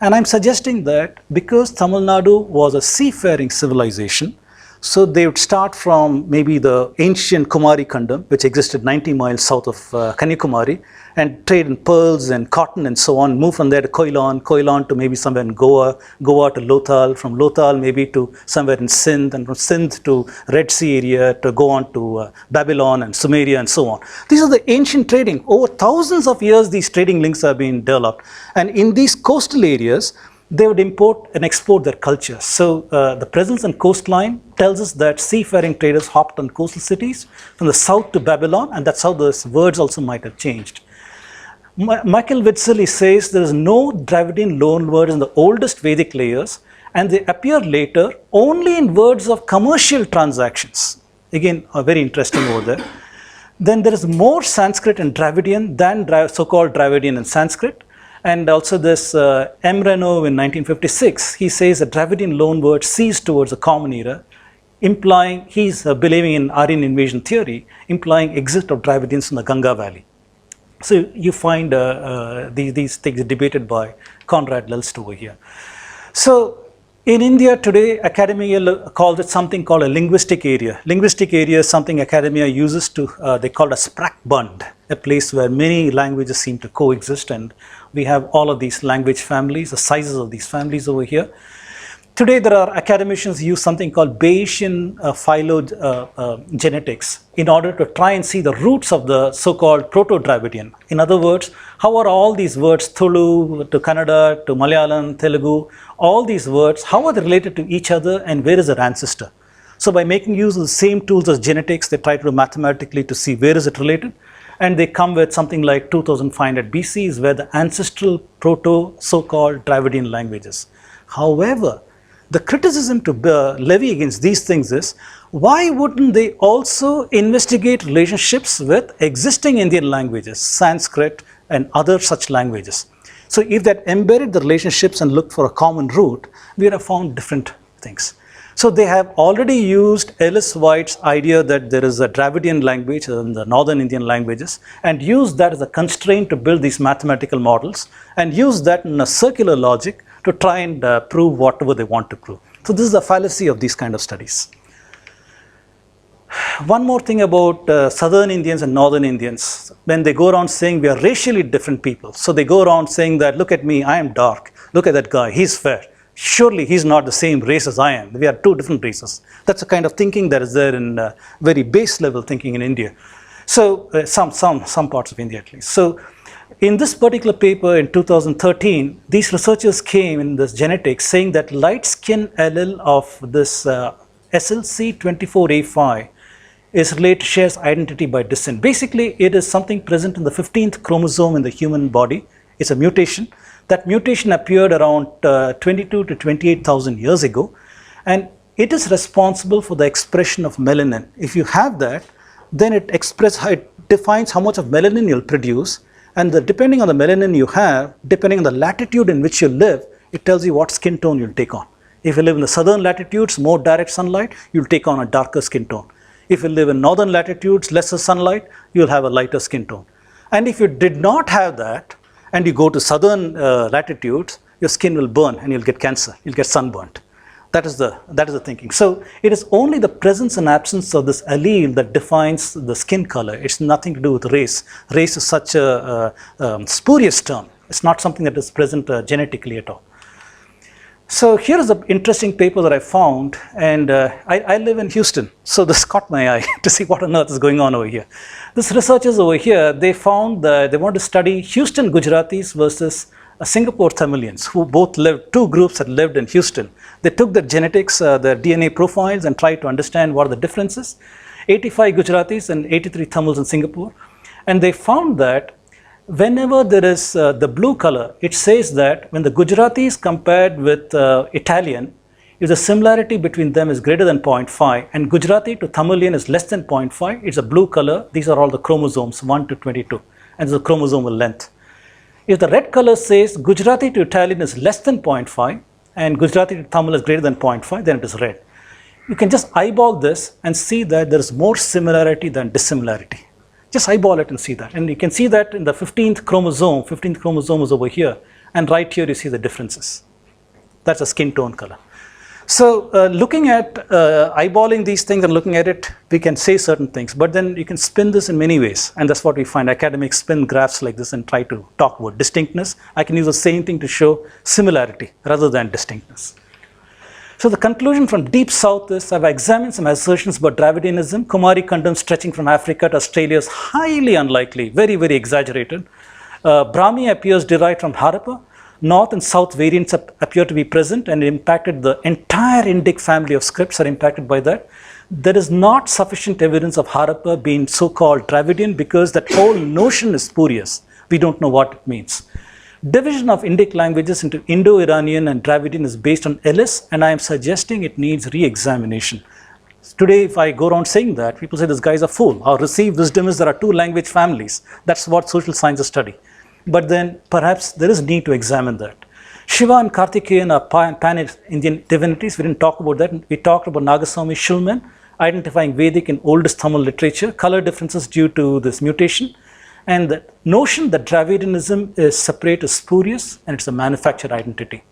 And I'm suggesting that because Tamil Nadu was a seafaring civilization, so they would start from maybe the ancient Kumari Kandam, which existed 90 miles south of Kanyakumari, and trade in pearls and cotton and so on, move from there to Koilan to maybe somewhere in Goa, Goa to Lothal, from Lothal maybe to somewhere in Sindh, and from Sindh to Red Sea area to go on to Babylon and Sumeria and so on. These are the ancient trading. Over thousands of years, these trading links have been developed. And in these coastal areas, they would import and export their culture. So the presence on coastline tells us that seafaring traders hopped on coastal cities from the south to Babylon, and that's how those words also might have changed. Michael Witzeli says there is no Dravidian loan word in the oldest Vedic layers, and they appear later only in words of commercial transactions. Again, very interesting over there. Then there is more Sanskrit and Dravidian than so-called Dravidian and Sanskrit. And also this M. Renault in 1956, he says a Dravidian loan word ceased towards the Common Era, implying he's believing in Aryan invasion theory, implying exit of Dravidians in the Ganga Valley. So you find these things debated by Conrad Lelst over here. So in India today, academia calls it something called a linguistic area. Linguistic area is something academia uses to, they call it a Sprackbund, a place where many languages seem to coexist, and we have all of these language families, the sizes of these families over here. Today there are academicians who use something called Bayesian phylogenetics in order to try and see the roots of the so-called Proto-Dravidian. In other words, how are all these words, Tulu to Kannada to Malayalam, Telugu, all these words, how are they related to each other and where is their ancestor? So by making use of the same tools as genetics, they try to do mathematically to see where is it related. And they come with something like 2500 BC is where the ancestral proto so-called Dravidian languages. However, the criticism to levy against these things is, why wouldn't they also investigate relationships with existing Indian languages, Sanskrit and other such languages? So if that embedded the relationships and looked for a common root, we would have found different things. So they have already used Ellis White's idea that there is a Dravidian language in the northern Indian languages, and used that as a constraint to build these mathematical models, and use that in a circular logic to try and prove whatever they want to prove. So this is the fallacy of these kind of studies. One more thing about southern Indians and northern Indians, when they go around saying we are racially different people. So they go around saying that, look at me, I am dark, look at that guy, he's fair. Surely he's not the same race as I am. We are two different races. That's the kind of thinking that is there in very base level thinking in India. So some parts of India at least. So in this particular paper in 2013, these researchers came in this genetics saying that light skin allele of this SLC24A5 is related, shares identity by descent. Basically, it is something present in the 15th chromosome in the human body. It's a mutation. That mutation appeared around 22 to 28,000 years ago, and it is responsible for the expression of melanin. If you have that, then it defines how much of melanin you'll produce, and depending on the melanin you have, depending on the latitude in which you live, it tells you what skin tone you'll take on. If you live in the southern latitudes, more direct sunlight, you'll take on a darker skin tone. If you live in northern latitudes, lesser sunlight, you'll have a lighter skin tone. And if you did not have that, and you go to southern latitudes, your skin will burn and you'll get cancer, you'll get sunburnt. That is the thinking. So it is only the presence and absence of this allele that defines the skin color. It's nothing to do with race. Race is such a spurious term. It's not something that is present genetically at all. So here is an interesting paper that I found, and I live in Houston, so this caught my eye to see what on earth is going on over here. These researchers over here, they found that they want to study Houston Gujaratis versus Singapore Tamilians, who both lived, two groups that lived in Houston. They took their genetics, their DNA profiles, and tried to understand what are the differences. 85 Gujaratis and 83 Tamils in Singapore. And they found that whenever there is the blue color, it says that when the Gujaratis compared with Italian, if the similarity between them is greater than 0.5 and Gujarati to Tamilian is less than 0.5, it's a blue color. These are all the chromosomes 1 to 22, and the chromosomal length. If the red color says Gujarati to Italian is less than 0.5 and Gujarati to Tamil is greater than 0.5, then it is red. You can just eyeball this and see that there is more similarity than dissimilarity. Just eyeball it and see that. And you can see that in the 15th chromosome is over here, and right here you see the differences. That's a skin tone color. So looking at eyeballing these things and looking at it, we can say certain things, but then you can spin this in many ways, and that's what we find. Academics spin graphs like this and try to talk about distinctness. I can use the same thing to show similarity rather than distinctness. So the conclusion from Deep South is, I've examined some assertions about Dravidianism. Kumari Kandam stretching from Africa to Australia is highly unlikely, very, very exaggerated. Brahmi appears derived from Harappa. North and South variants appear to be present, and it impacted the entire Indic family of scripts are impacted by that. There is not sufficient evidence of Harappa being so-called Dravidian because that whole notion is spurious. We don't know what it means. Division of Indic languages into Indo-Iranian and Dravidian is based on Ellis, and I am suggesting it needs re-examination. Today, if I go around saying that, people say this guy's a fool. Our received wisdom is there are two language families. That's what social sciences study. But then perhaps there is need to examine that. Shiva and Kartikeyan are pan-Indian divinities. We didn't talk about that. We talked about Nagaswami Shulman, identifying Vedic and oldest Tamil literature, color differences due to this mutation. And the notion that Dravidianism is separate is spurious, and it's a manufactured identity.